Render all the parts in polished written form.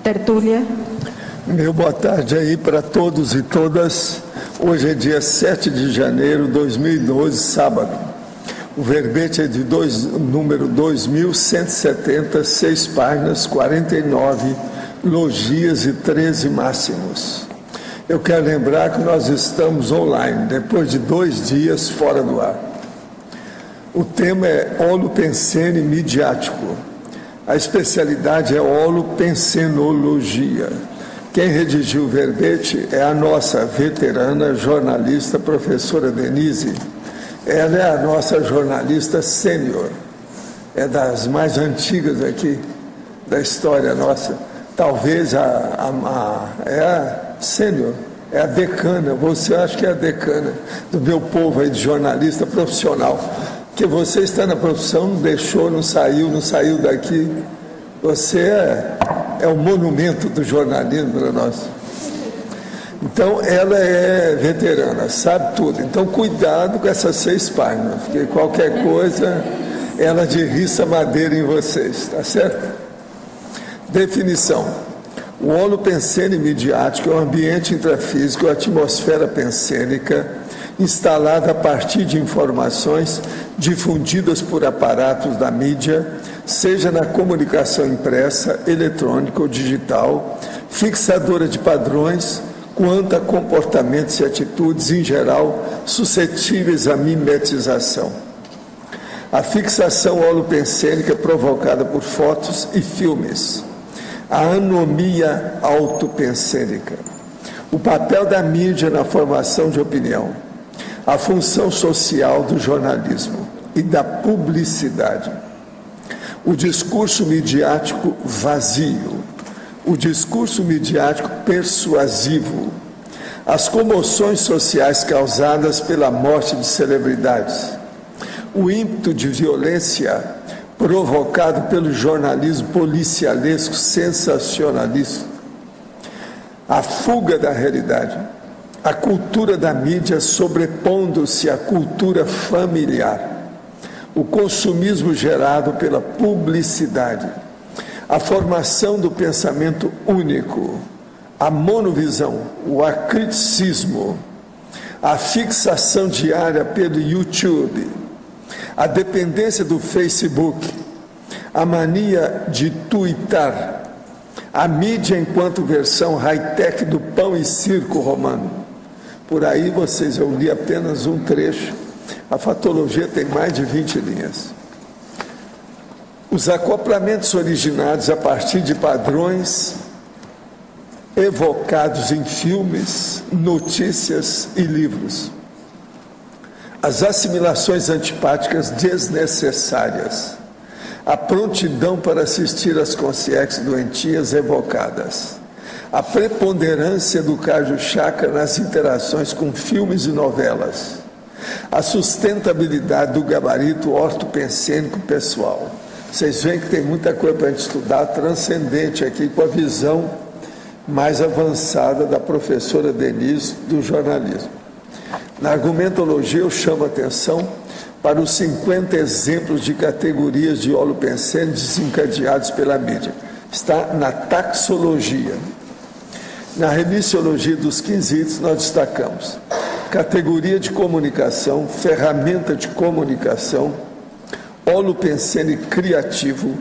tertúlia. Meu boa tarde aí para todos e todas. Hoje é dia 7 de janeiro de 2012, sábado. O verbete é de número 2170, 6 páginas, 49 logias e 13 máximos. Eu quero lembrar que nós estamos online, depois de 2 dias fora do ar. O tema é holopensene midiático. A especialidade é holopensenologia. Quem redigiu o verbete é a nossa veterana jornalista, professora Denise. Ela é a nossa jornalista sênior. É das mais antigas aqui da história nossa. Talvez é a sênior, é a decana. Você acha que é a decana do meu povo aí de jornalista profissional. Que você está na profissão, não deixou, não saiu daqui. Você é o monumento do jornalismo para nós. Então, ela é veterana, sabe tudo. Então, cuidado com essas 6 páginas, porque qualquer coisa, ela derriça madeira em vocês, tá certo? Definição. O holopensene midiático é um ambiente intrafísico, ou atmosfera pensênica, instalada a partir de informações difundidas por aparatos da mídia, seja na comunicação impressa, eletrônica ou digital, fixadora de padrões, quanto a comportamentos e atitudes, em geral, suscetíveis à mimetização. A fixação holopensênica é provocada por fotos e filmes. A anomia autopensênica. O papel da mídia na formação de opinião. A função social do jornalismo e da publicidade. O discurso midiático vazio, o discurso midiático persuasivo, as comoções sociais causadas pela morte de celebridades, o ímpeto de violência provocado pelo jornalismo policialesco sensacionalista, a fuga da realidade, a cultura da mídia sobrepondo-se à cultura familiar, o consumismo gerado pela publicidade, a formação do pensamento único, a monovisão, o acriticismo, a fixação diária pelo YouTube, a dependência do Facebook, a mania de twittar, a mídia enquanto versão high-tech do pão e circo romano. Por aí eu li apenas um trecho. A fatologia tem mais de 20 linhas. Os acoplamentos originados a partir de padrões evocados em filmes, notícias e livros. As assimilações antipáticas desnecessárias. A prontidão para assistir às consciências doentias evocadas. A preponderância do Kaju Chakra nas interações com filmes e novelas. A sustentabilidade do gabarito ortopensênico pessoal. Vocês veem que tem muita coisa para a gente estudar, transcendente aqui, com a visão mais avançada da professora Denise do jornalismo. Na argumentologia, eu chamo a atenção para os 50 exemplos de categorias de holopensene desencadeados pela mídia. Está na taxologia. Na remissiologia dos 15 itens, nós destacamos categoria de comunicação, ferramenta de comunicação, holopensene criativo,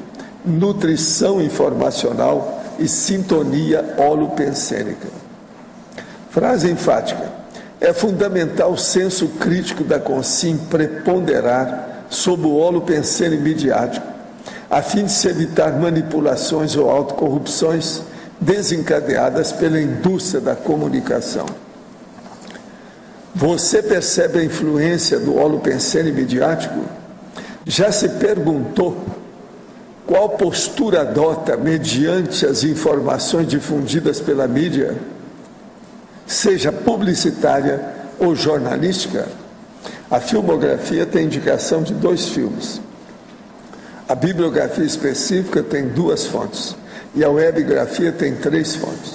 nutrição informacional e sintonia holopensênica. Frase enfática. É fundamental o senso crítico da consim preponderar sobre o holopensene midiático, a fim de se evitar manipulações ou autocorrupções desencadeadas pela indústria da comunicação. Você percebe a influência do holopensene midiático? Já se perguntou qual postura adota mediante as informações difundidas pela mídia, seja publicitária ou jornalística? A filmografia tem indicação de 2 filmes. A bibliografia específica tem 2 fontes. E a webgrafia tem 3 fontes.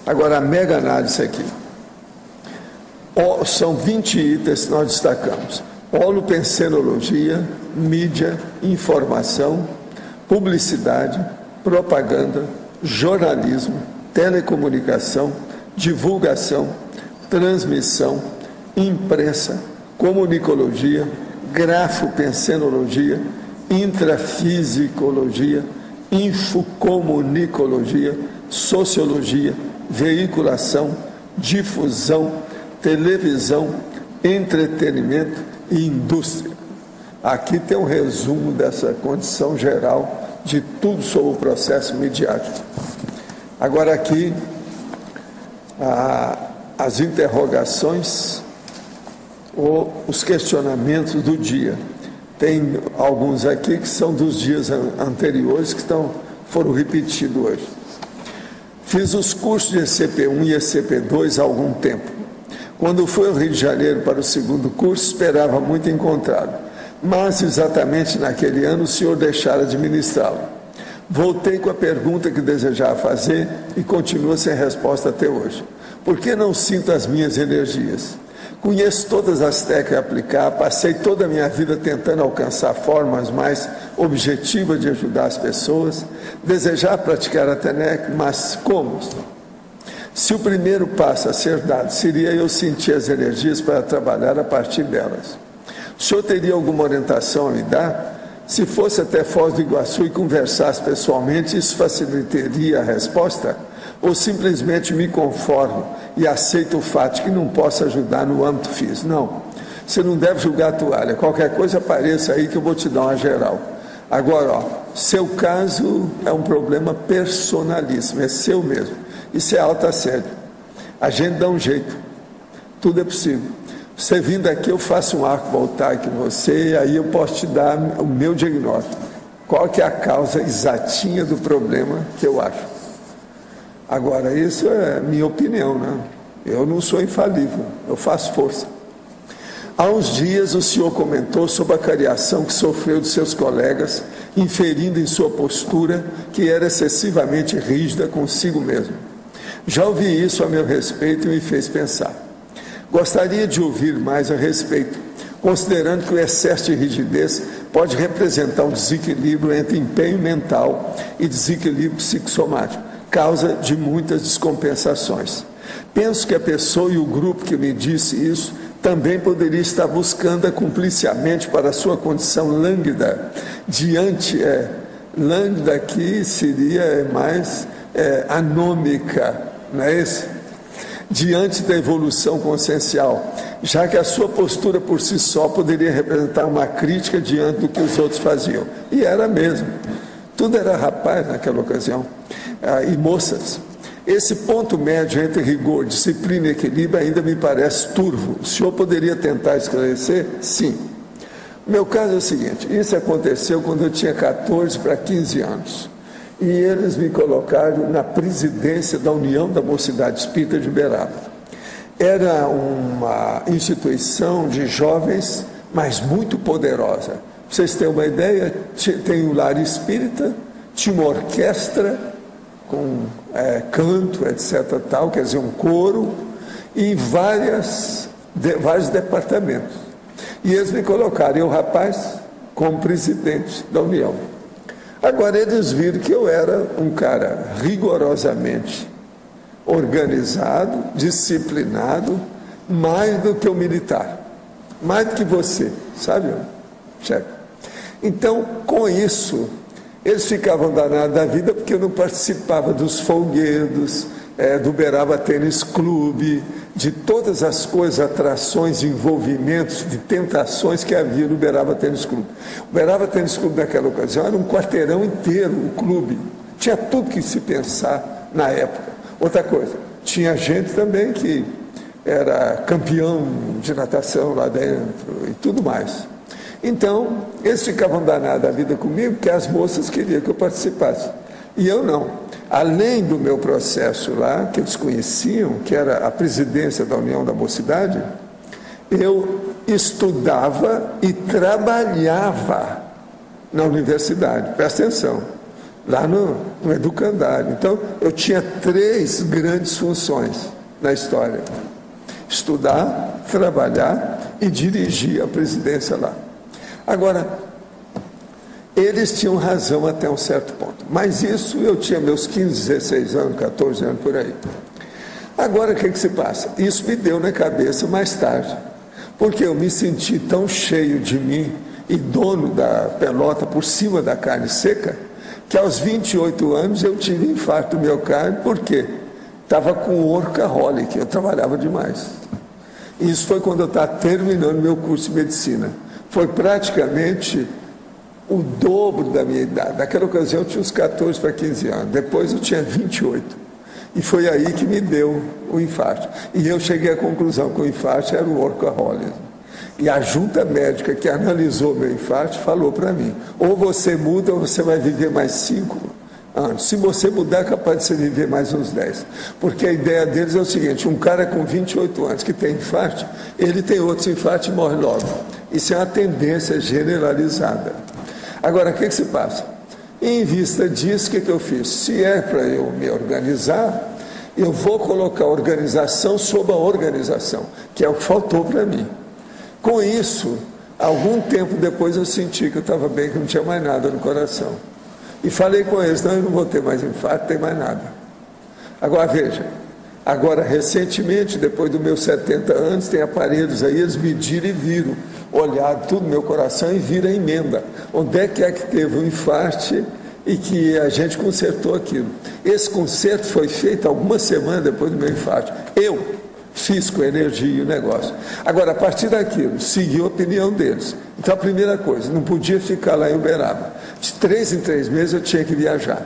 Agora, a mega análise aqui. São 20 itens que nós destacamos. Holopensenologia, mídia, informação, publicidade, propaganda, jornalismo, telecomunicação, divulgação, transmissão, imprensa, comunicologia, grafopensenologia, intrafisicologia, infocomunicologia, sociologia, veiculação, difusão, televisão, entretenimento e indústria. Aqui tem um resumo dessa condição geral de tudo sobre o processo midiático. Agora aqui, as interrogações ou os questionamentos do dia. Tem alguns aqui que são dos dias anteriores, que foram repetidos hoje. Fiz os cursos de ECP1 e ECP2 há algum tempo. Quando fui ao Rio de Janeiro para o segundo curso, esperava muito encontrá-lo. Mas, exatamente naquele ano, o senhor deixara de ministrá-lo. Voltei com a pergunta que desejava fazer e continua sem resposta até hoje. Por que não sinto as minhas energias? Conheço todas as técnicas a aplicar, passei toda a minha vida tentando alcançar formas mais objetivas de ajudar as pessoas, desejar praticar a TENEC, mas como? Se o primeiro passo a ser dado seria eu sentir as energias para trabalhar a partir delas. O senhor teria alguma orientação a me dar? Se fosse até Foz do Iguaçu e conversasse pessoalmente, isso facilitaria a resposta? Ou simplesmente me conformo e aceito o fato de que não posso ajudar no âmbito físico? Não, você não deve julgar a toalha. Qualquer coisa apareça aí que eu vou te dar uma geral. Agora, seu caso é um problema personalíssimo, é seu mesmo. Isso é alta assédio. A gente dá um jeito, tudo é possível. Você vindo aqui, eu faço um arco voltaico em você e aí eu posso te dar o meu diagnóstico. Qual que é a causa exatinha do problema que eu acho? Agora, isso é minha opinião, né? Eu não sou infalível, eu faço força. Há uns dias o senhor comentou sobre a cariação que sofreu de seus colegas, inferindo em sua postura que era excessivamente rígida consigo mesmo. Já ouvi isso a meu respeito e me fez pensar. Gostaria de ouvir mais a respeito, considerando que o excesso de rigidez pode representar um desequilíbrio entre empenho mental e desequilíbrio psicossomático, causa de muitas descompensações. Penso que a pessoa e o grupo que me disse isso também poderia estar buscando cumpliciamente para a sua condição lânguida, lânguida aqui seria mais anômica, não é isso? Diante da evolução consciencial, já que a sua postura por si só poderia representar uma crítica diante do que os outros faziam. E era mesmo. Tudo era rapaz naquela ocasião. E moças. Esse ponto médio entre rigor, disciplina e equilíbrio ainda me parece turvo. O senhor poderia tentar esclarecer? Sim. O meu caso é o seguinte, isso aconteceu quando eu tinha 14 para 15 anos. E eles me colocaram na presidência da União da Mocidade Espírita de Uberaba. Era uma instituição de jovens, mas muito poderosa. Para vocês terem uma ideia, tem um lar espírita, tinha uma orquestra com canto, etc., tal, quer dizer, um coro, e vários departamentos. E eles me colocaram, eu, rapaz, como presidente da União. Agora, eles viram que eu era um cara rigorosamente organizado, disciplinado, mais do que o militar, mais do que você, sabe, chefe? Então, com isso, eles ficavam danados da vida porque eu não participava dos folguedos, do Uberaba Tênis Clube, de todas as coisas, atrações, envolvimentos, de tentações que havia no Uberaba Tênis Clube. O Uberaba Tênis Clube naquela ocasião era um quarteirão inteiro, o clube. Tinha tudo que se pensar na época. Outra coisa, tinha gente também que era campeão de natação lá dentro e tudo mais. Então, eles ficavam danados da vida comigo porque as moças queriam que eu participasse. E eu não. Além do meu processo lá, que eles conheciam, que era a presidência da União da Mocidade, eu estudava e trabalhava na universidade, presta atenção, lá no educandário. Então, eu tinha 3 grandes funções na história: estudar, trabalhar e dirigir a presidência lá. Agora, Eles tinham razão até um certo ponto, mas isso eu tinha meus 15, 16 anos, 14 anos por aí. Agora o que se passa? Isso me deu na cabeça mais tarde, porque eu me senti tão cheio de mim e dono da pelota por cima da carne seca, que aos 28 anos eu tive infarto do miocárdio, por quê? Estava com workaholic, eu trabalhava demais. Isso foi quando eu estava terminando meu curso de medicina. Foi praticamente o dobro da minha idade. Naquela ocasião eu tinha uns 14 para 15 anos, depois eu tinha 28. E foi aí que me deu o infarto. E eu cheguei à conclusão que o infarto era o workaholism. E a junta médica que analisou meu infarto falou para mim, ou você muda ou você vai viver mais 5 anos. Se você mudar, é capaz de você viver mais uns 10. Porque a ideia deles é o seguinte, um cara com 28 anos que tem infarto, ele tem outros infartos e morre logo. Isso é uma tendência generalizada. Agora, o que se passa? Em vista disso, o que eu fiz? Se é para eu me organizar, eu vou colocar a organização sob a organização, que é o que faltou para mim. Com isso, algum tempo depois eu senti que eu estava bem, que não tinha mais nada no coração. E falei com eles, não, eu não vou ter mais infarto, não tem mais nada. Agora, veja, agora recentemente, depois dos meus 70 anos, tem aparelhos aí, eles mediram e viram, olharam tudo no meu coração e viram a emenda. Onde é que teve um infarto e que a gente consertou aquilo. Esse conserto foi feito algumas semanas depois do meu infarto. Eu fiz com energia o negócio. Agora, a partir daquilo, segui a opinião deles. Então, a primeira coisa, não podia ficar lá em Uberaba. De 3 em 3 meses eu tinha que viajar.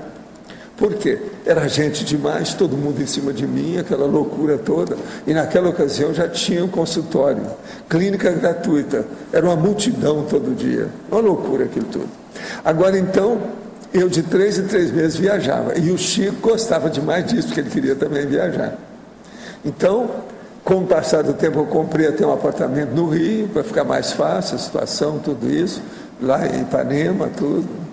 Por quê? Era gente demais, todo mundo em cima de mim, aquela loucura toda. E naquela ocasião já tinha um consultório, clínica gratuita. Era uma multidão todo dia. Uma loucura aquilo tudo. Agora, então, eu de 3 em 3 meses viajava. E o Chico gostava demais disso, porque ele queria também viajar. Então, com o passar do tempo, eu comprei até um apartamento no Rio, para ficar mais fácil a situação, tudo isso. Lá em Ipanema, tudo.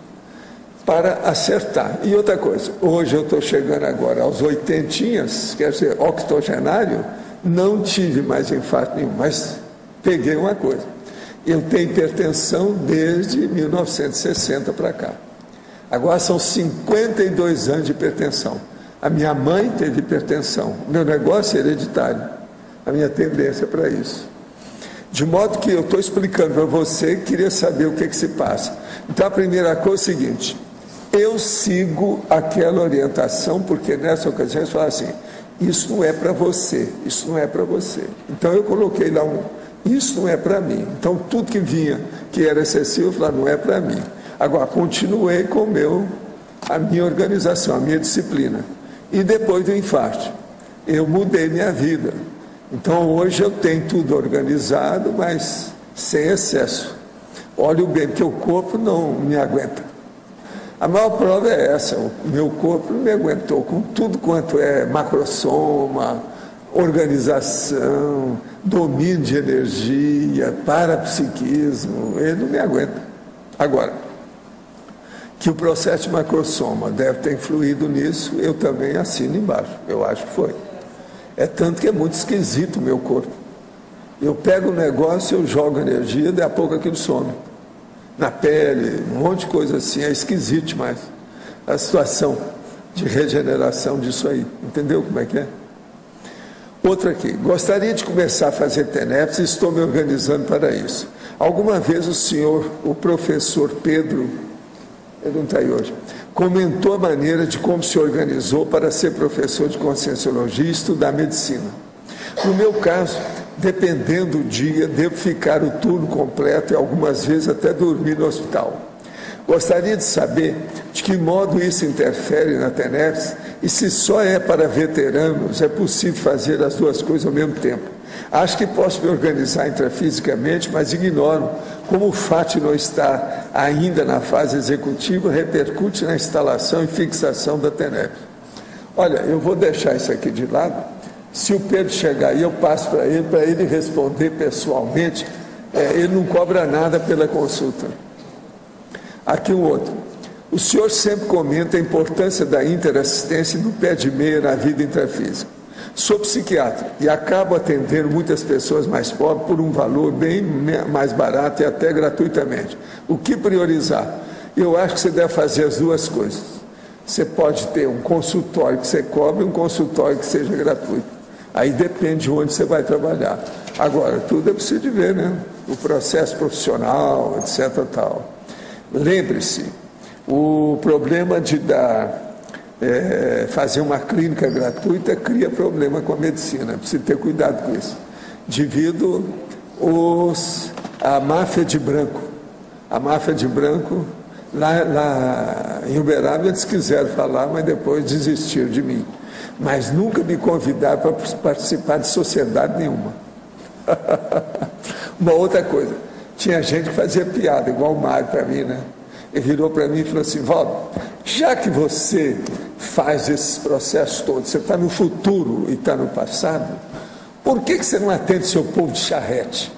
Para acertar. E outra coisa, hoje eu estou chegando agora aos 80, quer dizer, octogenário, não tive mais infarto nenhum, mas peguei uma coisa. Eu tenho hipertensão desde 1960 para cá. Agora são 52 anos de hipertensão. A minha mãe teve hipertensão. O meu negócio é hereditário. A minha tendência é para isso. De modo que eu estou explicando para você, queria saber o que se passa. Então a primeira coisa é o seguinte, eu sigo aquela orientação, porque nessa ocasião eles falaram assim, isso não é para você, isso não é para você. Então eu coloquei lá isso não é para mim. Então tudo que vinha, que era excessivo, eu falava, não é para mim. Agora, continuei com a minha organização, a minha disciplina. E depois do infarto, eu mudei minha vida. Então hoje eu tenho tudo organizado, mas sem excesso. Olha bem, porque o corpo não me aguenta. A maior prova é essa, o meu corpo não me aguentou, com tudo quanto é macrosoma, organização, domínio de energia, parapsiquismo, ele não me aguenta. Agora, que o processo de macrosoma deve ter influído nisso, eu também assino embaixo, eu acho que foi. É tanto que é muito esquisito o meu corpo. Eu pego o negócio, eu jogo energia, daí a pouco aquilo some. Na pele, um monte de coisa assim, é esquisito demais. A situação de regeneração disso aí, entendeu como é que é? Outra aqui, gostaria de começar a fazer TENEPS e estou me organizando para isso. Alguma vez o professor Pedro, ele não está aí hoje, comentou a maneira de como se organizou para ser professor de Conscienciologia e estudar medicina. No meu caso, dependendo do dia, devo ficar o turno completo e algumas vezes até dormir no hospital. Gostaria de saber de que modo isso interfere na TENEPS e se só é para veteranos, é possível fazer as duas coisas ao mesmo tempo. Acho que posso me organizar intrafisicamente, mas ignoro como o fato de não estar ainda na fase executiva repercute na instalação e fixação da TENEPS. Olha, eu vou deixar isso aqui de lado. Se o Pedro chegar aí, eu passo para ele responder pessoalmente. Ele não cobra nada pela consulta. Aqui um outro. O senhor sempre comenta a importância da interassistência no pé de meia na vida intrafísica. Sou psiquiatra e acabo atendendo muitas pessoas mais pobres por um valor bem mais barato e até gratuitamente. O que priorizar? Eu acho que você deve fazer as duas coisas. Você pode ter um consultório que você cobre e um consultório que seja gratuito. Aí depende de onde você vai trabalhar. Agora, tudo é preciso de ver, né? O processo profissional, etc. Tal. Lembre-se, o problema de fazer uma clínica gratuita cria problema com a medicina. Precisa ter cuidado com isso. Devido a máfia de branco. A máfia de branco, lá em Uberaba, eles quiseram falar, mas depois desistiram de mim. Mas nunca me convidaram para participar de sociedade nenhuma. Uma outra coisa, tinha gente que fazia piada, igual o Mário para mim, né? Ele virou para mim e falou assim: Valdo, já que você faz esses processos todos, você está no futuro e está no passado, por que você não atende seu povo de charrete?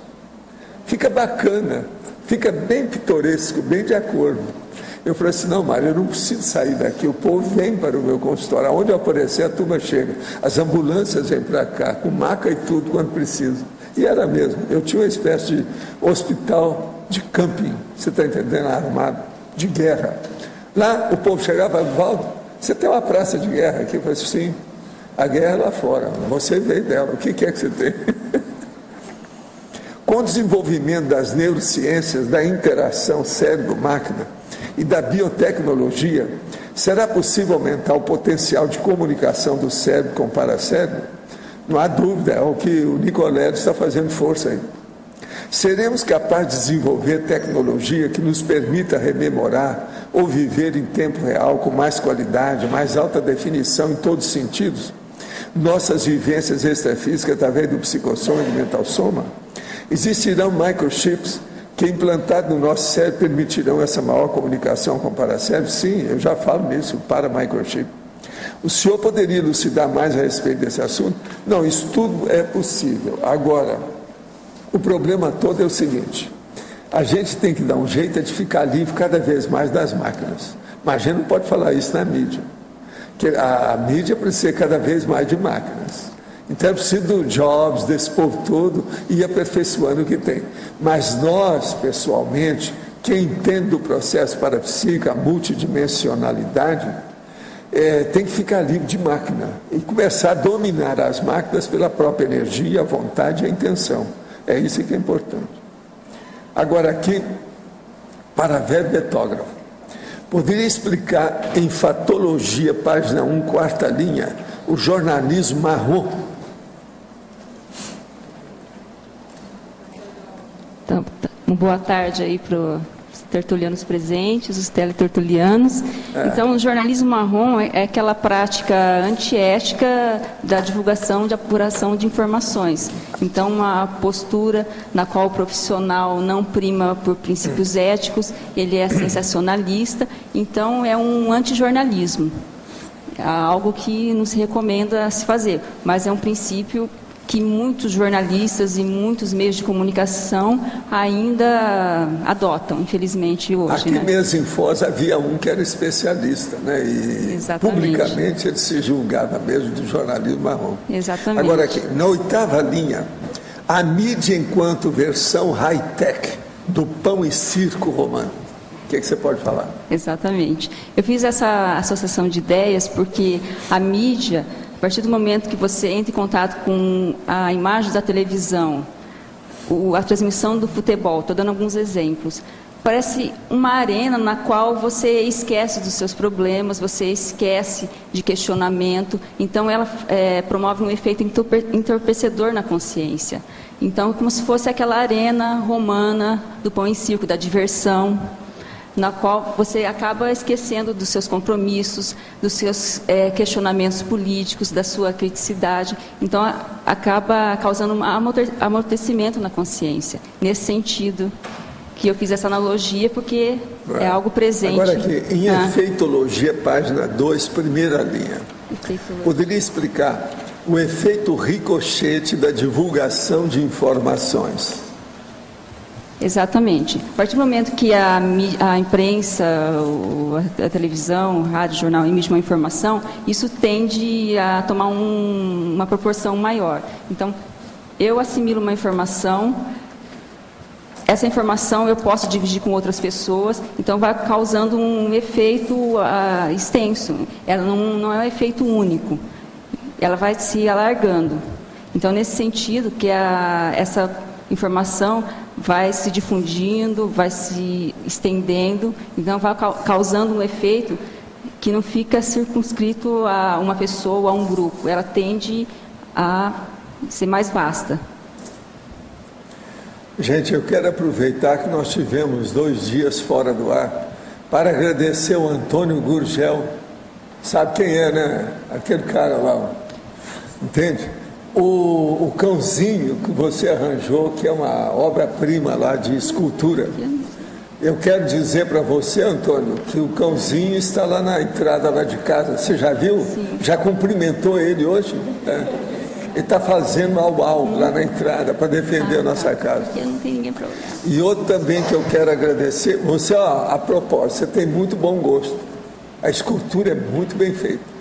Fica bacana, fica bem pitoresco, bem de acordo. Eu falei assim: não, Mário, eu não preciso sair daqui, o povo vem para o meu consultório, aonde eu aparecer a turma chega, as ambulâncias vêm para cá, com maca e tudo quando precisa. E era mesmo, eu tinha uma espécie de hospital de camping, você está entendendo, armado, de guerra. Lá o povo chegava e falava: Valdo, você tem uma praça de guerra aqui? Eu falei assim: sim, a guerra é lá fora, você veio dela, o que é que você tem? Com o desenvolvimento das neurociências, da interação cérebro-máquina e da biotecnologia, será possível aumentar o potencial de comunicação do cérebro com o paracérebro? Não há dúvida, é o que o Nicoleles está fazendo força aí. Seremos capazes de desenvolver tecnologia que nos permita rememorar ou viver em tempo real com mais qualidade, mais alta definição em todos os sentidos? Nossas vivências extrafísicas através do psicossoma e do mental-soma? Existirão microchips que, implantados no nosso cérebro, permitirão essa maior comunicação com o paracérebro? Sim, eu já falo nisso, para microchip. O senhor poderia elucidar mais a respeito desse assunto? Não, isso tudo é possível. Agora, o problema todo é o seguinte: a gente tem que dar um jeito de ficar livre cada vez mais das máquinas. Mas a gente não pode falar isso na mídia, que a mídia precisa ser cada vez mais de máquinas. Então é preciso do Jobs, desse povo todo, e ir aperfeiçoando o que tem. Mas nós, pessoalmente, quem entende do processo parapsíquico, a multidimensionalidade, tem que ficar livre de máquina e começar a dominar as máquinas pela própria energia, a vontade e a intenção. É isso que é importante. Agora aqui, para verbo etógrafo, poderia explicar em Fatologia, página 1, quarta linha, o jornalismo marrom? Então, uma boa tarde aí para os tertulianos presentes, os teletertulianos. Então, o jornalismo marrom é aquela prática antiética da divulgação de apuração de informações. Então, uma postura na qual o profissional não prima por princípios éticos, ele é sensacionalista, então é um antijornalismo. É algo que não se recomenda se fazer, mas é um princípio que muitos jornalistas e muitos meios de comunicação ainda adotam, infelizmente, hoje. Aqui mesmo em Foz havia um que era especialista, né? E exatamente, publicamente ele se julgava mesmo do jornalismo marrom. Exatamente. Agora aqui, na oitava linha, a mídia enquanto versão high-tech do pão e circo romano. O que você pode falar? Exatamente. Eu fiz essa associação de ideias porque a mídia, a partir do momento que você entra em contato com a imagem da televisão, a transmissão do futebol, estou dando alguns exemplos, parece uma arena na qual você esquece dos seus problemas, você esquece de questionamento, então ela promove um efeito entorpecedor na consciência. Então, como se fosse aquela arena romana do pão e circo, da diversão, na qual você acaba esquecendo dos seus compromissos, dos seus questionamentos políticos, da sua criticidade. Então, acaba causando um amortecimento na consciência. Nesse sentido que eu fiz essa analogia, porque é algo presente. Agora aqui, em efeitologia, página 2, primeira linha. Poderia explicar o efeito ricochete da divulgação de informações? Exatamente. A partir do momento que a imprensa, a televisão, o rádio, o jornal emite uma informação, isso tende a tomar uma proporção maior. Então, eu assimilo uma informação, essa informação eu posso dividir com outras pessoas, então vai causando um efeito extenso. Ela não é um efeito único, ela vai se alargando. Então, nesse sentido, que essa informação vai se difundindo, vai se estendendo, então vai causando um efeito que não fica circunscrito a uma pessoa, a um grupo. Ela tende a ser mais vasta. Gente, eu quero aproveitar que nós tivemos 2 dias fora do ar para agradecer o Antônio Gurgel. Sabe quem é, né? Aquele cara lá, entende? O cãozinho que você arranjou, que é uma obra-prima lá de escultura. Eu quero dizer para você, Antônio, que o cãozinho está lá na entrada lá de casa. Você já viu? Sim. Já cumprimentou ele hoje? É. Ele está fazendo au-au lá na entrada para defender a nossa casa. Porque não tem ninguém para olhar. E outro também que eu quero agradecer, você, a propósito, você tem muito bom gosto. A escultura é muito bem feita.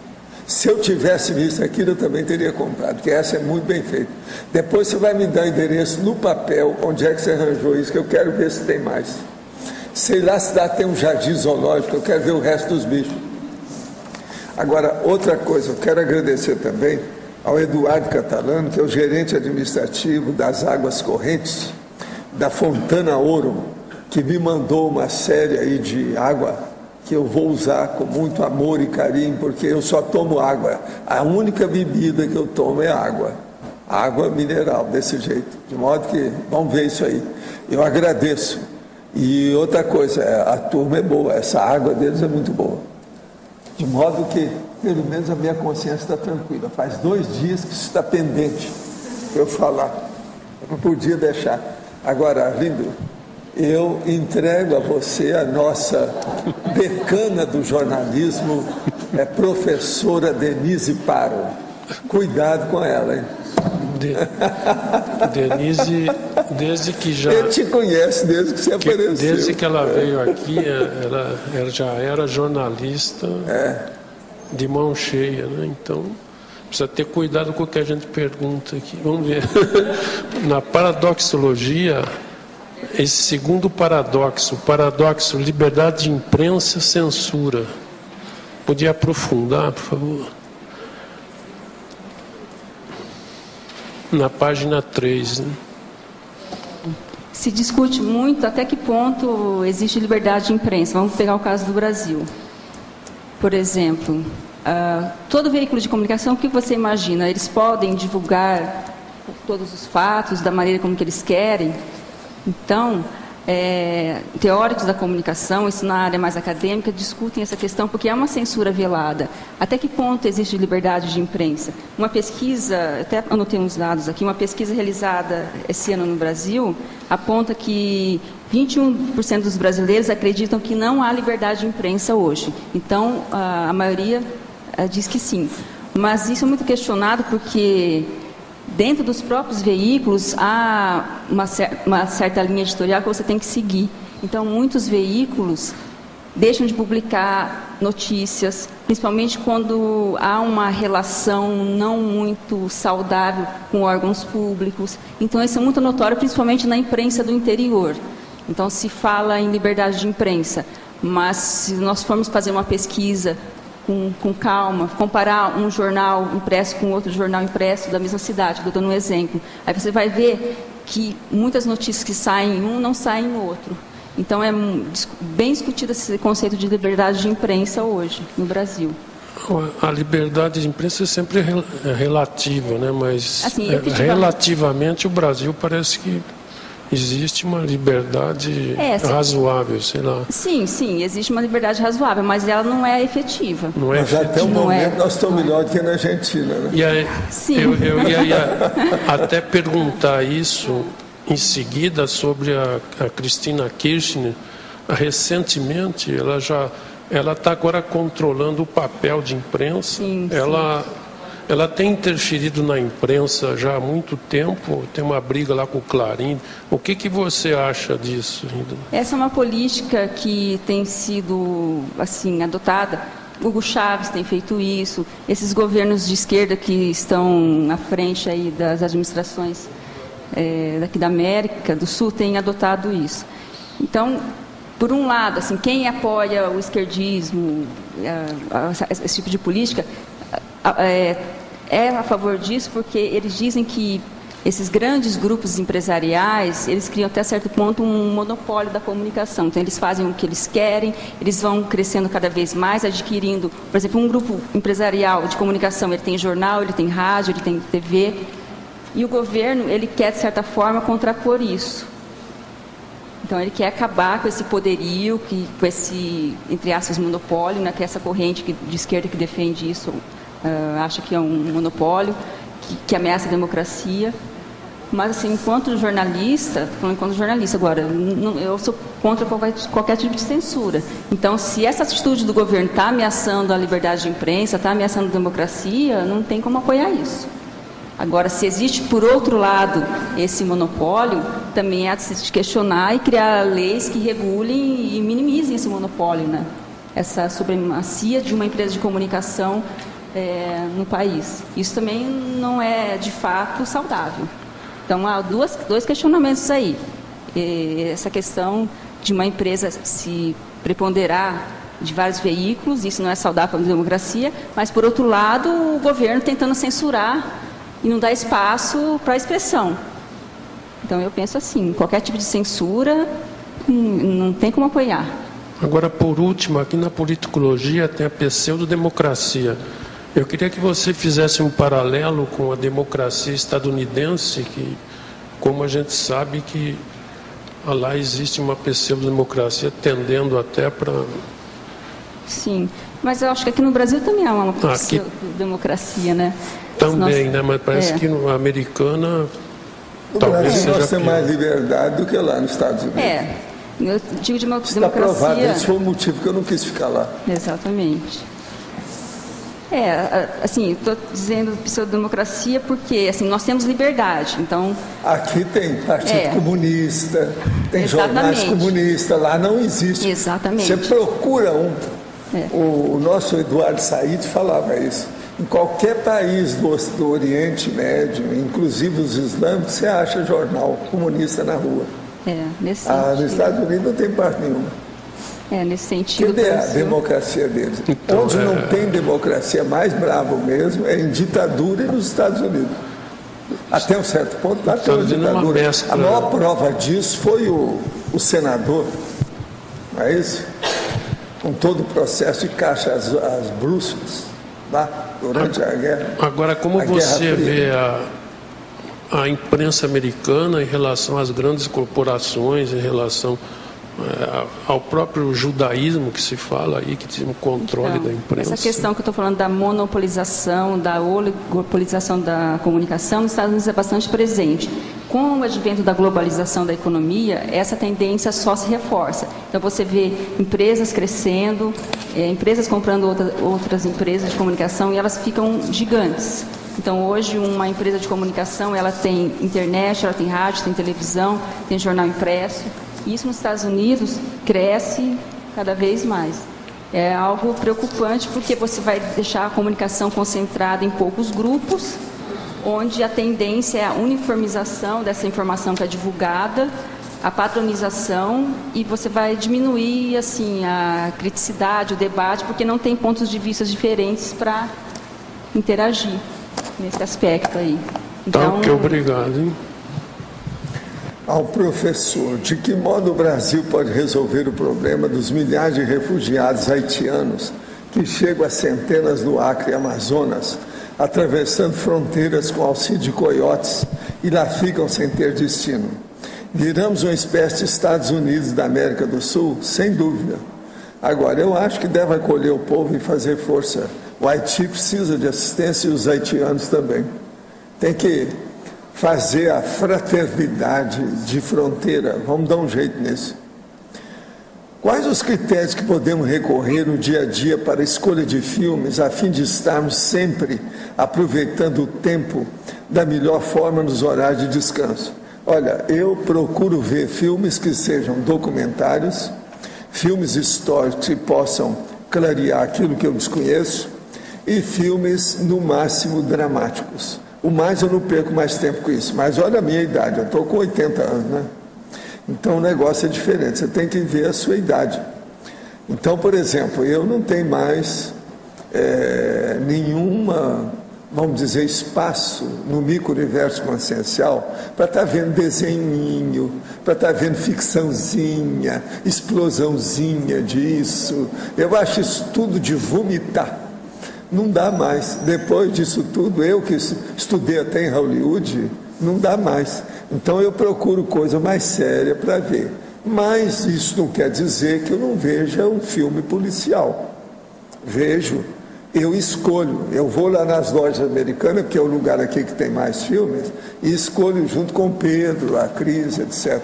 Se eu tivesse visto aquilo, eu também teria comprado, porque essa é muito bem feita. Depois você vai me dar endereço no papel, onde é que você arranjou isso, que eu quero ver se tem mais. Sei lá se dá tem um jardim zoológico, eu quero ver o resto dos bichos. Agora, outra coisa, eu quero agradecer também ao Eduardo Catalano, que é o gerente administrativo das Águas Correntes, da Fontana Ouro, que me mandou uma série aí de água que eu vou usar com muito amor e carinho, porque eu só tomo água. A única bebida que eu tomo é água. Água mineral, desse jeito. De modo que, vamos ver isso aí. Eu agradeço. E outra coisa, a turma é boa, essa água deles é muito boa. De modo que, pelo menos, a minha consciência está tranquila. Faz 2 dias que isso está pendente para eu falar. Eu não podia deixar. Agora, Arlindo, eu entrego a você a nossa decana do jornalismo, professora Denise Paro. Cuidado com ela, hein? Denise, desde que já... Ele te conhece desde que você apareceu. Desde que ela veio aqui, ela já era jornalista de mão cheia, né? Então, precisa ter cuidado com o que a gente pergunta aqui. Vamos ver. Na paradoxologia, esse segundo paradoxo, o paradoxo liberdade de imprensa, censura. Podia aprofundar, por favor? Na página 3, né? Se discute muito até que ponto existe liberdade de imprensa. Vamos pegar o caso do Brasil. Por exemplo, todo veículo de comunicação, o que você imagina? Eles podem divulgar todos os fatos da maneira como que eles querem? Então, teóricos da comunicação, isso na área mais acadêmica, discutem essa questão porque é uma censura velada. Até que ponto existe liberdade de imprensa? Uma pesquisa, até anotei uns dados aqui, uma pesquisa realizada esse ano no Brasil aponta que 21% dos brasileiros acreditam que não há liberdade de imprensa hoje. Então, a maioria diz que sim. Mas isso é muito questionado porque dentro dos próprios veículos há uma certa linha editorial que você tem que seguir. Então, muitos veículos deixam de publicar notícias, principalmente quando há uma relação não muito saudável com órgãos públicos. Então, isso é muito notório, principalmente na imprensa do interior. Então, se fala em liberdade de imprensa, mas se nós formos fazer uma pesquisa com calma, comparar um jornal impresso com outro jornal impresso da mesma cidade, estou dando um exemplo, aí você vai ver que muitas notícias que saem em um não saem no outro. Então é bem discutido esse conceito de liberdade de imprensa hoje no Brasil. A liberdade de imprensa é sempre relativa, né? Mas assim, relativamente o Brasil parece que existe uma liberdade razoável, sei lá. Sim, existe uma liberdade razoável, mas ela não é efetiva. Não é efetiva. Até o momento nós estamos melhor do que na Argentina, né? E aí, eu ia até perguntar isso em seguida sobre a Cristina Kirchner. Recentemente, ela está agora controlando o papel de imprensa. Sim. Ela tem interferido na imprensa já há muito tempo, tem uma briga lá com o Clarim. O que você acha disso? Essa é uma política que tem sido assim adotada. Hugo Chávez tem feito isso, esses governos de esquerda que estão à frente aí das administrações daqui da América do Sul têm adotado isso. Então, por um lado, assim, quem apoia o esquerdismo, esse tipo de política, é a favor disso, porque eles dizem que esses grandes grupos empresariais, eles criam até certo ponto um monopólio da comunicação. Então, eles fazem o que eles querem, eles vão crescendo cada vez mais, adquirindo, por exemplo, um grupo empresarial de comunicação, ele tem jornal, ele tem rádio, ele tem TV, e o governo, ele quer, de certa forma, contrapor isso. Então, ele quer acabar com esse poderio, com esse, entre aspas, monopólio, né, que é essa corrente de esquerda que defende isso, acha que é um monopólio, que ameaça a democracia. Mas, assim, enquanto jornalista agora, eu sou contra qualquer tipo de censura. Então, se essa atitude do governo está ameaçando a liberdade de imprensa, está ameaçando a democracia, não tem como apoiar isso. Agora, se existe, por outro lado, esse monopólio, também há de se questionar e criar leis que regulem e minimizem esse monopólio, né? Essa supremacia de uma empresa de comunicação no país. Isso também não é, de fato, saudável. Então, há dois questionamentos aí. Essa questão de uma empresa se preponderar de vários veículos, isso não é saudável para a democracia, mas, por outro lado, o governo tentando censurar e não dar espaço para a expressão. Então, eu penso assim, qualquer tipo de censura não tem como apoiar. Agora, por último, aqui na politicologia tem a pseudodemocracia. Eu queria que você fizesse um paralelo com a democracia estadunidense, que, como a gente sabe, que lá existe uma pseudodemocracia tendendo até para... Sim, mas eu acho que aqui no Brasil também há uma pseudodemocracia, né? Também, né? Mas parece que a americana... No Brasil nós temos mais liberdade do que lá nos Estados Unidos. Eu digo de uma democracia... Está provado, esse foi o motivo que eu não quis ficar lá. Exatamente. Assim, estou dizendo pseudodemocracia porque, assim, nós temos liberdade, então... Aqui tem Partido Comunista, tem jornais comunistas, lá não existe. Exatamente. Você procura o nosso Eduardo Said falava isso. Em qualquer país do Oriente Médio, inclusive os islâmicos, você acha jornal comunista na rua. Nesse sentido. Nos Estados Unidos não tem parte nenhuma. Nesse sentido. Cadê a democracia deles? Então, onde não tem democracia, mais bravo mesmo, é em ditadura e nos Estados Unidos. Até um certo ponto, lá tem uma ditadura. A maior prova disso foi o senador, não é isso? Com todo o processo de caixa às bruxas, lá, durante a guerra. Agora, como você vê a imprensa americana em relação às grandes corporações, em relação ao próprio judaísmo que se fala aí, que tem um controle da imprensa? Essa questão que eu estou falando da monopolização, da oligopolização da comunicação, nos Estados Unidos é bastante presente. Com o advento da globalização da economia, essa tendência só se reforça. Então, você vê empresas crescendo, empresas comprando outras empresas de comunicação e elas ficam gigantes. Então, hoje, uma empresa de comunicação, ela tem internet, ela tem rádio, tem televisão, tem jornal impresso. Isso nos Estados Unidos cresce cada vez mais. É algo preocupante porque você vai deixar a comunicação concentrada em poucos grupos, onde a tendência é a uniformização dessa informação que é divulgada, a padronização, e você vai diminuir assim, a criticidade, o debate, porque não tem pontos de vista diferentes para interagir nesse aspecto aí. Então, obrigado, hein? Ao professor, de que modo o Brasil pode resolver o problema dos milhares de refugiados haitianos que chegam a centenas no Acre e Amazonas, atravessando fronteiras com auxílio de coiotes e lá ficam sem ter destino? Viramos uma espécie de Estados Unidos da América do Sul? Sem dúvida. Agora, eu acho que deve acolher o povo e fazer força. O Haiti precisa de assistência e os haitianos também. Tem que fazer a fraternidade de fronteira. Vamos dar um jeito nisso. Quais os critérios que podemos recorrer no dia a dia para a escolha de filmes, a fim de estarmos sempre aproveitando o tempo da melhor forma nos horários de descanso? Olha, eu procuro ver filmes que sejam documentários, filmes históricos que possam clarear aquilo que eu desconheço e filmes, no máximo, dramáticos. O mais eu não perco mais tempo com isso, mas olha a minha idade, eu estou com 80 anos, né? Então o negócio é diferente, você tem que ver a sua idade. Então, por exemplo, eu não tenho mais nenhuma, vamos dizer, espaço no micro-universo consciencial para estar vendo desenhinho, para estar vendo ficçãozinha, explosãozinha disso. Eu acho isso tudo de vomitar. Não dá mais. Depois disso tudo, eu que estudei até em Hollywood, não dá mais. Então eu procuro coisa mais séria para ver. Mas isso não quer dizer que eu não veja um filme policial. Vejo. Eu escolho, eu vou lá nas lojas americanas, que é o lugar aqui que tem mais filmes, e escolho junto com o Pedro, a Cris, etc.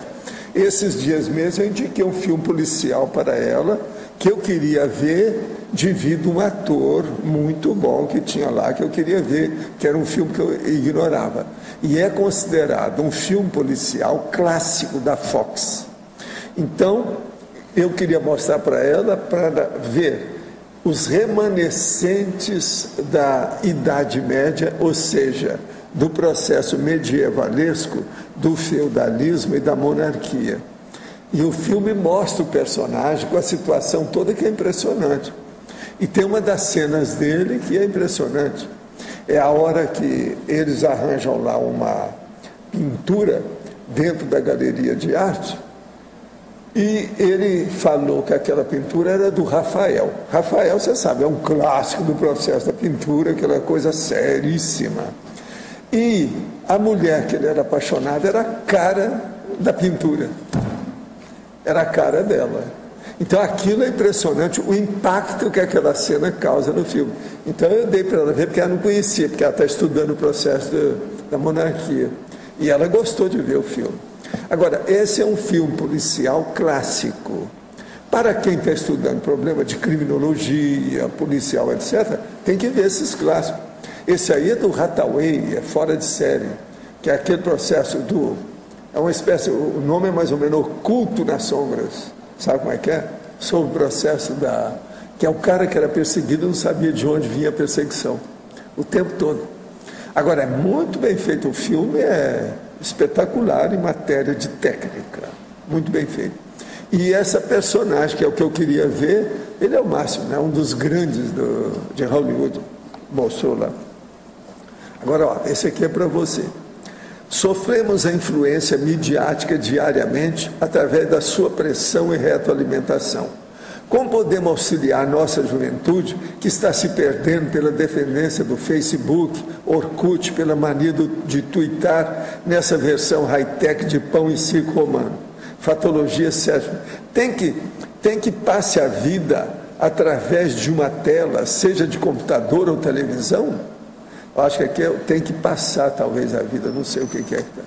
Esses dias mesmo eu indiquei um filme policial para ela, que eu queria ver devido a um ator muito bom que tinha lá, que eu queria ver, que era um filme que eu ignorava. E é considerado um filme policial clássico da Fox. Então, eu queria mostrar para ela, para ver os remanescentes da Idade Média, ou seja, do processo medievalesco, do feudalismo e da monarquia. E o filme mostra o personagem com a situação toda que é impressionante. E tem uma das cenas dele que é impressionante. É a hora que eles arranjam lá uma pintura dentro da galeria de arte, e ele falou que aquela pintura era do Rafael. Rafael, você sabe, é um clássico do processo da pintura, aquela coisa seríssima. E a mulher que ele era apaixonado era a cara da pintura. Era a cara dela. Então aquilo é impressionante, o impacto que aquela cena causa no filme. Então eu dei para ela ver, porque ela não conhecia, porque ela está estudando o processo da monarquia. E ela gostou de ver o filme. Agora, esse é um filme policial clássico. Para quem está estudando problema de criminologia, policial, etc., tem que ver esses clássicos. Esse aí é do Hathaway, é fora de série, que é aquele processo do... É uma espécie, o nome é mais ou menos Oculto nas Sombras. Sabe como é que é? Sobre o processo da... Que é o cara que era perseguido, não sabia de onde vinha a perseguição. O tempo todo. Agora, é muito bem feito o filme, é espetacular em matéria de técnica, muito bem feito. E essa personagem, que é o que eu queria ver, ele é o máximo, né? Um dos grandes de Hollywood, mostrou lá. Agora, ó, esse aqui é para você. Sofremos a influência midiática diariamente através da sua pressão e retroalimentação. Como podemos auxiliar nossa juventude, que está se perdendo pela dependência do Facebook, Orkut, pela mania de tuitar nessa versão high-tech de pão e circo romano? Fatologia Sérgio. Tem que passe a vida através de uma tela, seja de computador ou televisão? Eu acho que aqui tem que passar, talvez, a vida, não sei o que é que está.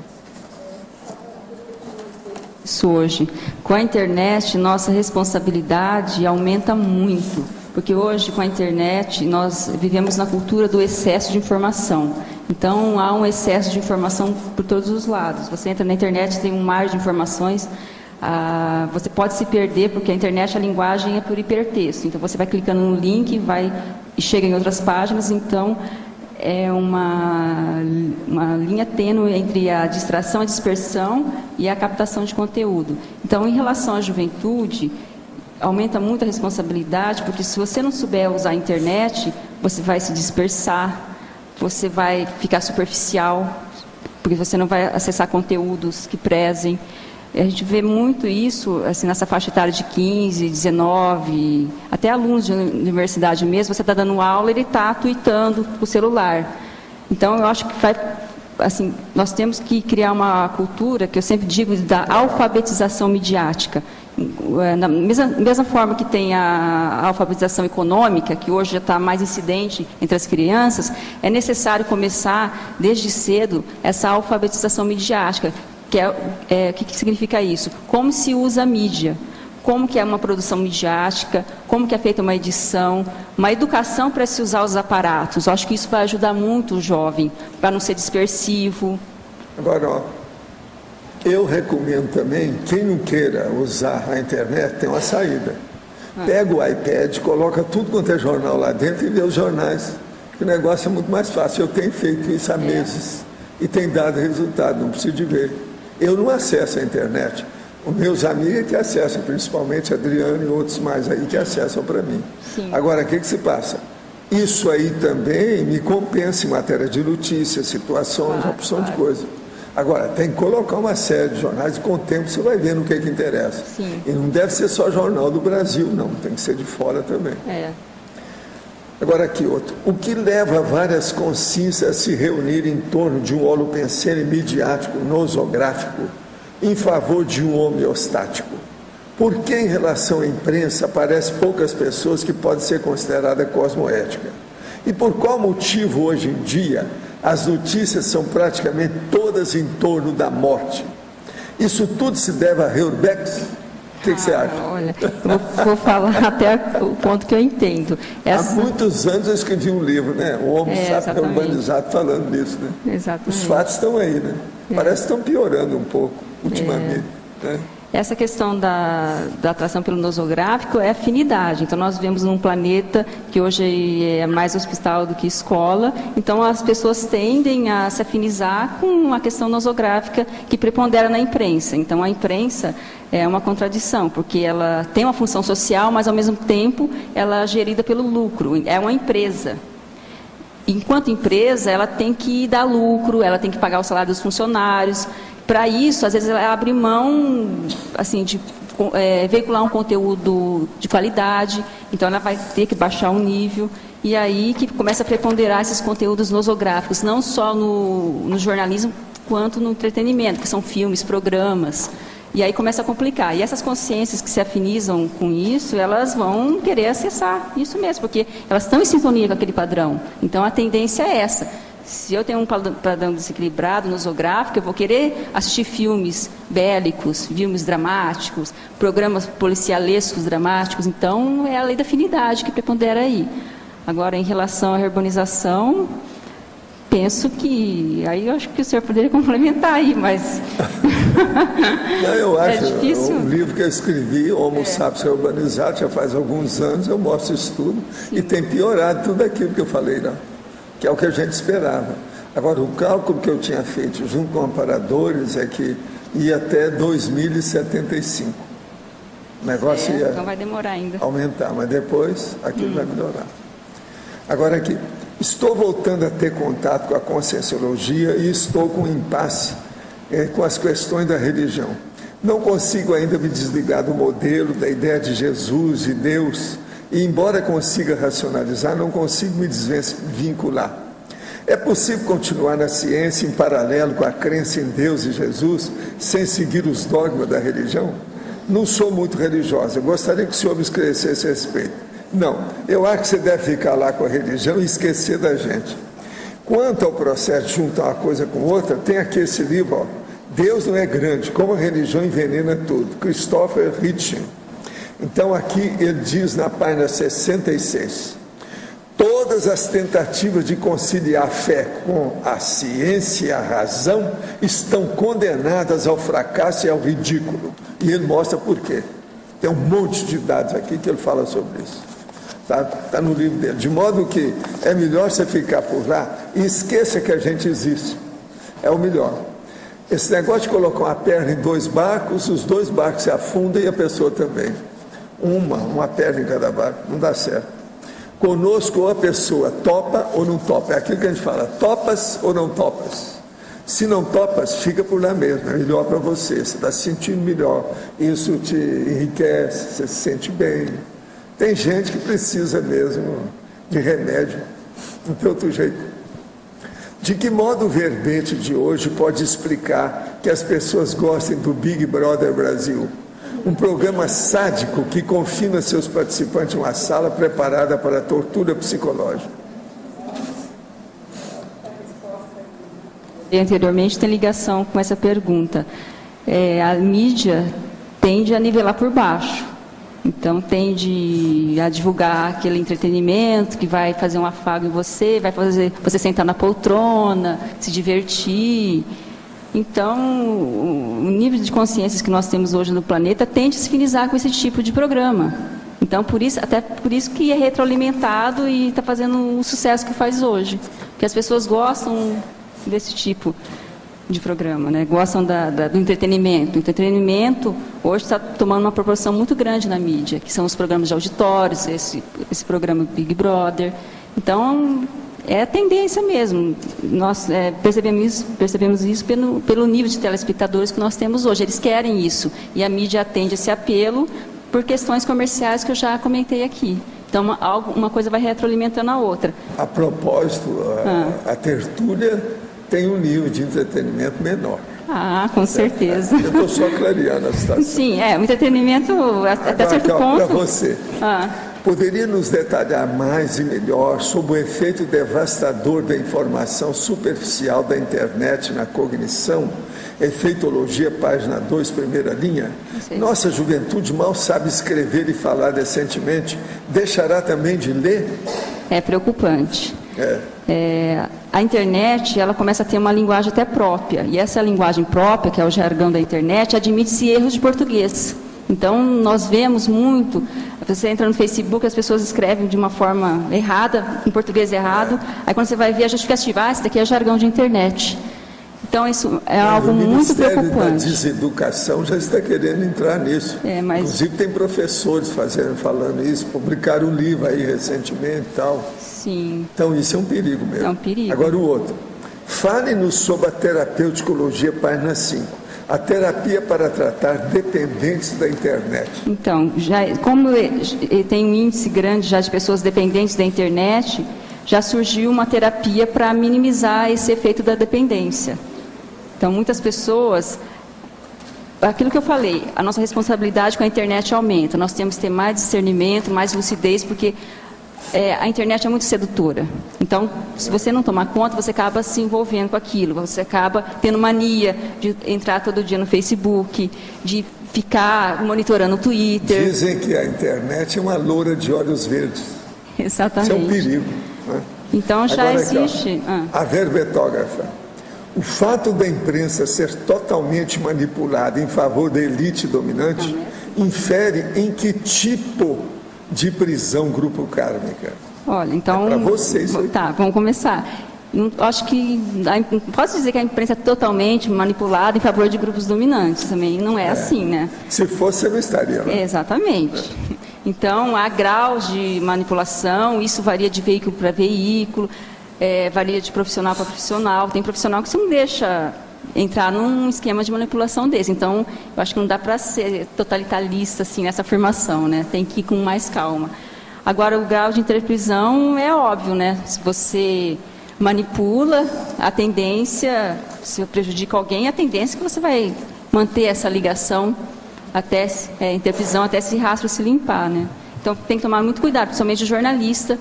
Isso hoje. Com a internet, nossa responsabilidade aumenta muito, porque hoje, com a internet, nós vivemos na cultura do excesso de informação. Então, há um excesso de informação por todos os lados. Você entra na internet, tem um mar de informações, você pode se perder, porque a internet, a linguagem é por hipertexto. Então, você vai clicando no link e chega em outras páginas, então... É uma linha tênue entre a distração, a dispersão e a captação de conteúdo. Então, em relação à juventude, aumenta muito a responsabilidade, porque se você não souber usar a internet, você vai se dispersar, você vai ficar superficial, porque você não vai acessar conteúdos que prezem. A gente vê muito isso assim, nessa faixa etária de 15, 19, até alunos de universidade mesmo, você está dando aula, ele está tweetando o celular. Então, eu acho que assim, nós temos que criar uma cultura, que eu sempre digo, da alfabetização midiática. Na mesma forma que tem a alfabetização econômica, que hoje já está mais incidente entre as crianças, é necessário começar, desde cedo, essa alfabetização midiática. O que significa isso? Como se usa a mídia, como que é uma produção midiática, como que é feita uma edição, uma educação para se usar os aparatos. Eu acho que isso vai ajudar muito o jovem, para não ser dispersivo. Agora, ó, eu recomendo também, quem não queira usar a internet, tem uma saída. Pega o iPad, coloca tudo quanto é jornal lá dentro e vê os jornais. O negócio é muito mais fácil. Eu tenho feito isso há meses e tem dado resultado, não preciso de ver. Eu não acesso a internet. Os meus amigos que acessam, principalmente Adriano e outros mais aí que acessam para mim. Sim. Agora, o que se passa? Isso aí também me compensa em matéria de notícias, situações, uma porção de coisas. Agora, tem que colocar uma série de jornais e com o tempo você vai vendo o que interessa. Sim. E não deve ser só jornal do Brasil, não. Tem que ser de fora também. Agora aqui outro. O que leva várias consciências a se reunir em torno de um holopensene midiático nosográfico em favor de um homeostático? Por que em relação à imprensa aparecem poucas pessoas que podem ser consideradas cosmoéticas? E por qual motivo hoje em dia as notícias são praticamente todas em torno da morte? Isso tudo se deve a Heuerbeck? O que você acha? Olha, eu vou falar até o ponto que eu entendo. Há muitos anos eu escrevi um livro, né? O Homo Sapiens Urbanizado, falando nisso, né? Exatamente. Os fatos estão aí, né? Parece que estão piorando um pouco ultimamente, né? Essa questão da atração pelo nosográfico é afinidade. Então, nós vivemos num planeta que hoje é mais hospital do que escola. Então, as pessoas tendem a se afinizar com a questão nosográfica que prepondera na imprensa. Então, a imprensa é uma contradição, porque ela tem uma função social, mas, ao mesmo tempo, ela é gerida pelo lucro. É uma empresa. Enquanto empresa, ela tem que dar lucro, ela tem que pagar o salário dos funcionários. Para isso, às vezes, ela abre mão assim, de veicular um conteúdo de qualidade, então ela vai ter que baixar o nível, e aí que começa a preponderar esses conteúdos nosográficos, não só no jornalismo, quanto no entretenimento, que são filmes, programas, e aí começa a complicar. E essas consciências que se afinizam com isso, elas vão querer acessar isso mesmo, porque elas estão em sintonia com aquele padrão. Então, a tendência é essa. Se eu tenho um padrão desequilibrado, nosográfico, eu vou querer assistir filmes bélicos, filmes dramáticos, programas policialescos dramáticos. Então, é a lei da afinidade que prepondera aí. Agora, em relação à urbanização, penso que... Aí eu acho que o senhor poderia complementar aí, mas... Não, eu acho, difícil. O livro que eu escrevi, Homo Sapiens Urbanizado, já faz alguns anos, eu mostro isso tudo. Sim. E tem piorado tudo aquilo que eu falei, não? Que é o que a gente esperava. Agora, o cálculo que eu tinha feito junto com amparadores é que ia até 2075. O negócio ia então vai demorar ainda. Aumentar, mas depois aquilo vai melhorar. Agora aqui, estou voltando a ter contato com a conscienciologia e estou com um impasse com as questões da religião. Não consigo ainda me desligar do modelo, da ideia de Jesus, de Deus, e embora consiga racionalizar, não consigo me desvincular. É possível continuar na ciência em paralelo com a crença em Deus e Jesus, sem seguir os dogmas da religião? Não sou muito religiosa, eu gostaria que o senhor me esclarecesse a respeito. Não, eu acho que você deve ficar lá com a religião e esquecer da gente. Quanto ao processo de juntar uma coisa com outra, tem aqui esse livro, ó, Deus não é grande, como a religião envenena tudo, Christopher Hitchens. Então aqui ele diz na página 66, todas as tentativas de conciliar a fé com a ciência e a razão estão condenadas ao fracasso e ao ridículo. E ele mostra por quê. Tem um monte de dados aqui que ele fala sobre isso. Tá no livro dele. De modo que é melhor você ficar por lá e esqueça que a gente existe. É o melhor. Esse negócio de colocar uma perna em dois barcos, os dois barcos se afundam e a pessoa também. Uma perna em cada barco, não dá certo. Conosco, a pessoa topa ou não topa. É aquilo que a gente fala, topas ou não topas. Se não topas, fica por lá mesmo, é melhor para você está se sentindo melhor, isso te enriquece, você se sente bem. Tem gente que precisa mesmo de remédio, não tem outro jeito. De que modo o verbete de hoje pode explicar que as pessoas gostem do Big Brother Brasil? Um programa sádico que confina seus participantes em uma sala preparada para a tortura psicológica. Anteriormente tem ligação com essa pergunta. A mídia tende a nivelar por baixo. Então tende a divulgar aquele entretenimento que vai fazer um afago em você, vai fazer você sentar na poltrona, se divertir. Então, o nível de consciências que nós temos hoje no planeta tende a se finizar com esse tipo de programa. Então, até por isso que é retroalimentado e está fazendo o sucesso que faz hoje. Porque as pessoas gostam desse tipo de programa, né? Gostam do entretenimento. O entretenimento hoje está tomando uma proporção muito grande na mídia, que são os programas de auditórios, esse programa Big Brother. Então, é a tendência mesmo. Nós percebemos isso pelo nível de telespectadores que nós temos hoje. Eles querem isso. E a mídia atende esse apelo por questões comerciais que eu já comentei aqui. Então, uma coisa vai retroalimentando a outra. A propósito, a tertúlia tem um nível de entretenimento menor. Ah, com certeza. Eu estou só clareando a situação. Sim, o entretenimento até certo ponto. Para você, poderia nos detalhar mais e melhor sobre o efeito devastador da informação superficial da internet na cognição? Efeitologia, página 2, primeira linha. Nossa juventude mal sabe escrever e falar decentemente. Deixará também de ler? É preocupante. A internet, ela começa a ter uma linguagem até própria. E essa linguagem própria, que é o jargão da internet, admite-se erros de português. Então, nós vemos muito, você entra no Facebook, as pessoas escrevem de uma forma errada, em português errado, aí quando você vai ver a justificativa, esse daqui é jargão de internet. Então, isso é algo muito preocupante. O Ministério da Deseducação já está querendo entrar nisso. Inclusive, tem professores falando isso, publicaram um livro aí recentemente e tal. Sim. Então, isso é um perigo mesmo. É um perigo. Agora, o outro. Fale-nos sobre a terapeuticologia, página 5. A terapia para tratar dependentes da internet. Então, como tem um índice grande já de pessoas dependentes da internet, já surgiu uma terapia para minimizar esse efeito da dependência. Então, muitas pessoas, aquilo que eu falei, a nossa responsabilidade com a internet aumenta. Nós temos que ter mais discernimento, mais lucidez, porque a internet é muito sedutora. Então, se você não tomar conta, você acaba se envolvendo com aquilo. Você acaba tendo mania de entrar todo dia no Facebook, de ficar monitorando o Twitter. Dizem que a internet é uma loura de olhos verdes. Exatamente. Isso é um perigo. Né? Então, já agora, existe... A verbetógrafa. O fato da imprensa ser totalmente manipulada em favor da elite dominante infere em que tipo de prisão grupo kármica? Olha, então... para vocês. Tá, vamos começar. Acho que... Posso dizer que a imprensa é totalmente manipulada em favor de grupos dominantes também. Não é assim, né? Se fosse, você não estaria, né? Exatamente. Então, há graus de manipulação, isso varia de veículo para veículo, varia de profissional para profissional. Tem profissional que você não deixa entrar num esquema de manipulação desse. Então, eu acho que não dá para ser totalitarista assim, nessa afirmação, né? Tem que ir com mais calma. Agora, o grau de interprisão é óbvio, né? Se você manipula, a tendência, se prejudica alguém, a tendência é que você vai manter essa ligação até interprisão, até esse rastro se limpar, né? Então, tem que tomar muito cuidado, principalmente o jornalista.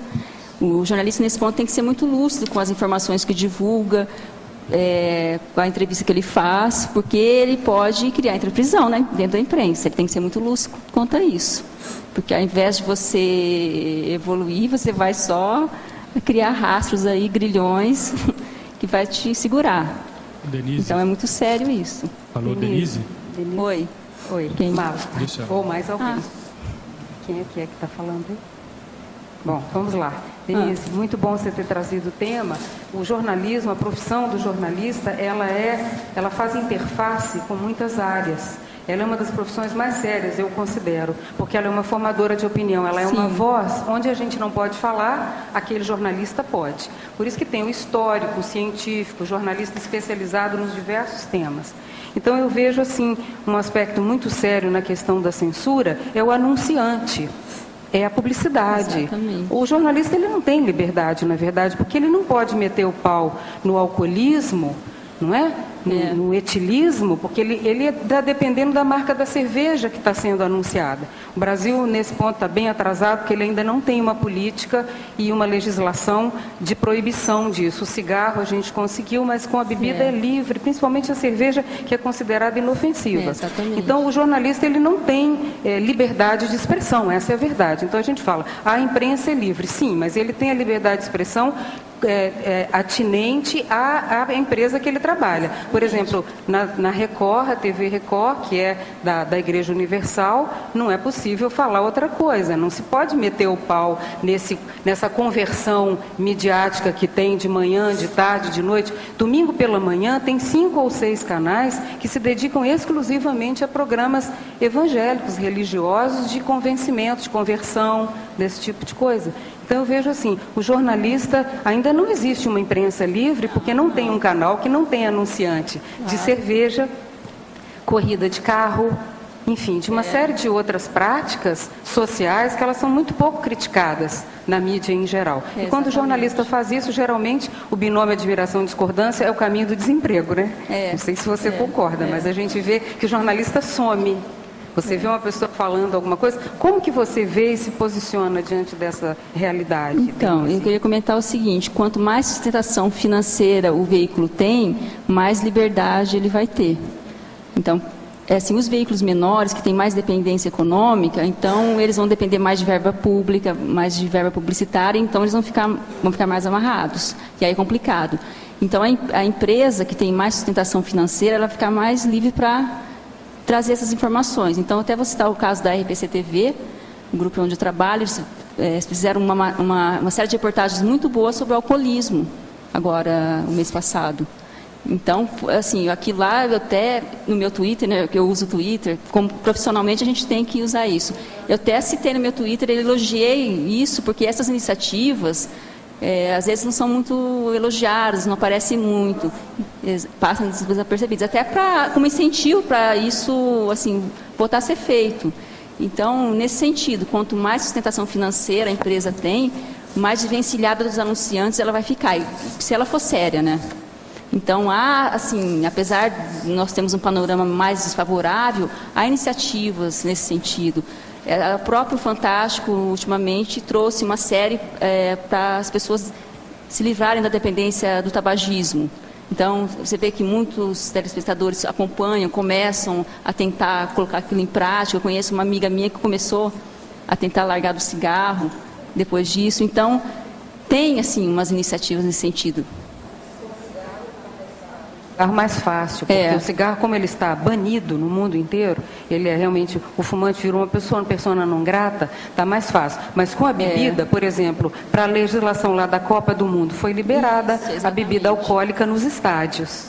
O jornalista, nesse ponto, tem que ser muito lúcido com as informações que divulga, com a entrevista que ele faz, porque ele pode criar interprisão, né, dentro da imprensa. Ele tem que ser muito lúcido quanto a isso. Porque, ao invés de você evoluir, você vai só criar rastros aí, grilhões, que vai te segurar. Denise. Então, é muito sério isso. Alô, Denise? Oi. Quem? Ou mais alguém. Quem é que está falando aí? Bom, vamos lá. Denise, muito bom você ter trazido o tema. O jornalismo, a profissão do jornalista, ela faz interface com muitas áreas. Ela é uma das profissões mais sérias, eu considero, porque ela é uma formadora de opinião, ela é uma voz onde a gente não pode falar, aquele jornalista pode. Por isso que tem o histórico, o científico, o jornalista especializado nos diversos temas. Então, eu vejo, assim, um aspecto muito sério na questão da censura, é o anunciante. É a publicidade. Exatamente. O jornalista ele não tem liberdade, na verdade, porque ele não pode meter o pau no alcoolismo, não é? No etilismo, porque ele está dependendo da marca da cerveja que está sendo anunciada. O Brasil, nesse ponto, está bem atrasado, porque ele ainda não tem uma política e uma legislação de proibição disso. O cigarro a gente conseguiu, mas com a bebida é livre, principalmente a cerveja, que é considerada inofensiva. Exatamente. Então, o jornalista ele não tem liberdade de expressão, essa é a verdade. Então, a gente fala, a imprensa é livre, sim, mas ele tem a liberdade de expressão atinente à empresa que ele trabalha. Por exemplo, na Record, a TV Record, que é da Igreja Universal, não é possível falar outra coisa. Não se pode meter o pau nessa conversão midiática que tem de manhã, de tarde, de noite. Domingo pela manhã tem 5 ou 6 canais que se dedicam exclusivamente a programas evangélicos, religiosos, de convencimento, de conversão, desse tipo de coisa. Então eu vejo assim, o jornalista, ainda não existe uma imprensa livre porque não tem um canal que não tem anunciante de cerveja, corrida de carro, enfim, de uma série de outras práticas sociais que elas são muito pouco criticadas na mídia em geral. E quando o jornalista faz isso, geralmente o binômio admiração e discordância é o caminho do desemprego, né? Não sei se você concorda, mas a gente vê que o jornalista some. Você vê uma pessoa falando alguma coisa, como que você vê e se posiciona diante dessa realidade? Então, eu queria comentar o seguinte, quanto mais sustentação financeira o veículo tem, mais liberdade ele vai ter. Então, assim, os veículos menores, que têm mais dependência econômica, então eles vão depender mais de verba pública, mais de verba publicitária, então eles vão ficar mais amarrados, e aí é complicado. Então, a empresa que tem mais sustentação financeira, ela fica mais livre para trazer essas informações. Então, até vou citar o caso da RPC-TV, o grupo onde eu trabalho, eles fizeram uma série de reportagens muito boas sobre o alcoolismo, agora, o mês passado. Então, assim, aqui lá, eu até, no meu Twitter, né, que eu uso o Twitter, como profissionalmente a gente tem que usar isso. Eu até citei no meu Twitter, elogiei isso, porque essas iniciativas, às vezes não são muito elogiadas, não aparecem muito, passam desapercebidas, até como incentivo para isso, assim, voltar a ser feito. Então, nesse sentido, quanto mais sustentação financeira a empresa tem, mais desvencilhada dos anunciantes ela vai ficar, se ela for séria, né? Então, assim, apesar de nós termos um panorama mais desfavorável, há iniciativas nesse sentido. O próprio Fantástico, ultimamente, trouxe uma série para as pessoas se livrarem da dependência do tabagismo. Então, você vê que muitos telespectadores acompanham, começam a tentar colocar aquilo em prática. Eu conheço uma amiga minha que começou a tentar largar do cigarro depois disso. Então, tem, assim, umas iniciativas nesse sentido. Cigarro mais fácil, porque o cigarro, como ele está banido no mundo inteiro, ele é realmente, o fumante virou uma persona não grata, está mais fácil. Mas com a bebida, por exemplo, para a legislação lá da Copa do Mundo, foi liberada a bebida alcoólica nos estádios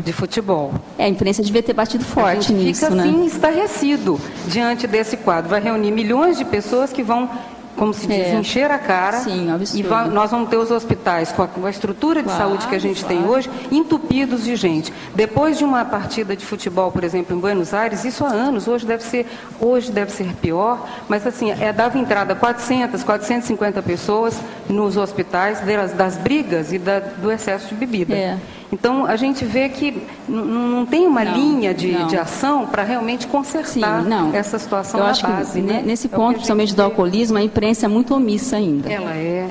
de futebol. A imprensa devia ter batido forte nisso, fica assim, estarrecido diante desse quadro. Vai reunir milhões de pessoas que vão, como se diz, encher a cara. Sim, e nós vamos ter os hospitais com a estrutura de saúde que a gente tem hoje, entupidos de gente. Depois de uma partida de futebol, por exemplo, em Buenos Aires, isso há anos, hoje deve ser pior, mas assim, dava entrada 450 pessoas nos hospitais das brigas e do excesso de bebida. Então, a gente vê que não tem uma linha de ação para realmente consertar essa situação na base. Né? Nesse ponto, principalmente do alcoolismo, a imprensa é muito omissa ainda. Ela é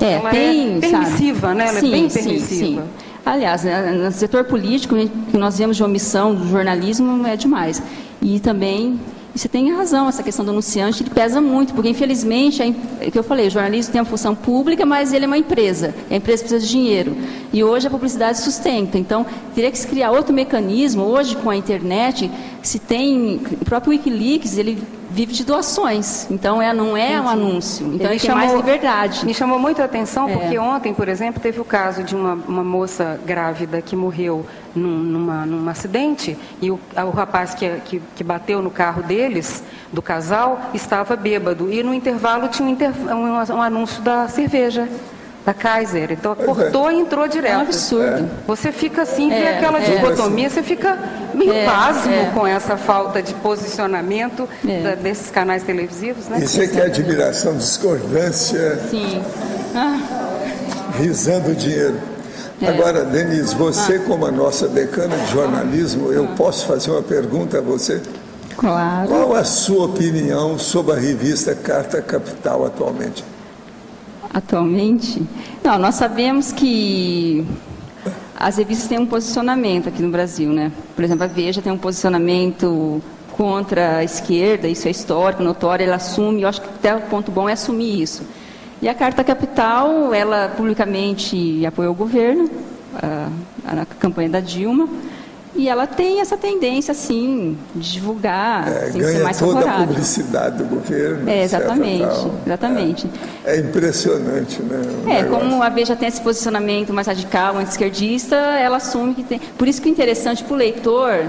permissiva, né? Ela é bem permissiva. Sim. Aliás, no setor político, que nós vemos de omissão do jornalismo é demais. E também, você tem razão, essa questão do anunciante, ele pesa muito, porque infelizmente, é o que eu falei, o jornalismo tem uma função pública, mas ele é uma empresa, a empresa precisa de dinheiro. E hoje a publicidade sustenta, então teria que se criar outro mecanismo, hoje com a internet, se tem, o próprio Wikileaks, ele vive de doações, então não é um anúncio, então ele tem mais liberdade. Me chamou muito a atenção, porque ontem, por exemplo, teve o caso de uma moça grávida que morreu num acidente, e o rapaz que bateu no carro deles, do casal, estava bêbado, e no intervalo tinha um anúncio da cerveja, da Kaiser. Então, cortou e entrou direto. É um absurdo. Você fica assim, vê aquela dicotomia, você fica meio pasmo com essa falta de posicionamento desses canais televisivos, né? Isso é que é admiração, discordância, visando o dinheiro. Agora, Denise, você como a nossa decana de jornalismo, eu posso fazer uma pergunta a você? Claro. Qual a sua opinião sobre a revista Carta Capital atualmente? Atualmente? Não, nós sabemos que as revistas têm um posicionamento aqui no Brasil, né? Por exemplo, a Veja tem um posicionamento contra a esquerda, isso é histórico, notório, ela assume, eu acho que até o ponto bom é assumir isso. E a Carta Capital, ela publicamente apoiou o governo, a campanha da Dilma, e ela tem essa tendência, assim, de divulgar, assim, ganha ser mais toda favorável. a publicidade do governo. Exatamente. É impressionante, né? Como a Veja tem esse posicionamento mais radical, anti-esquerdista, ela assume que tem... Por isso que o interessante para o leitor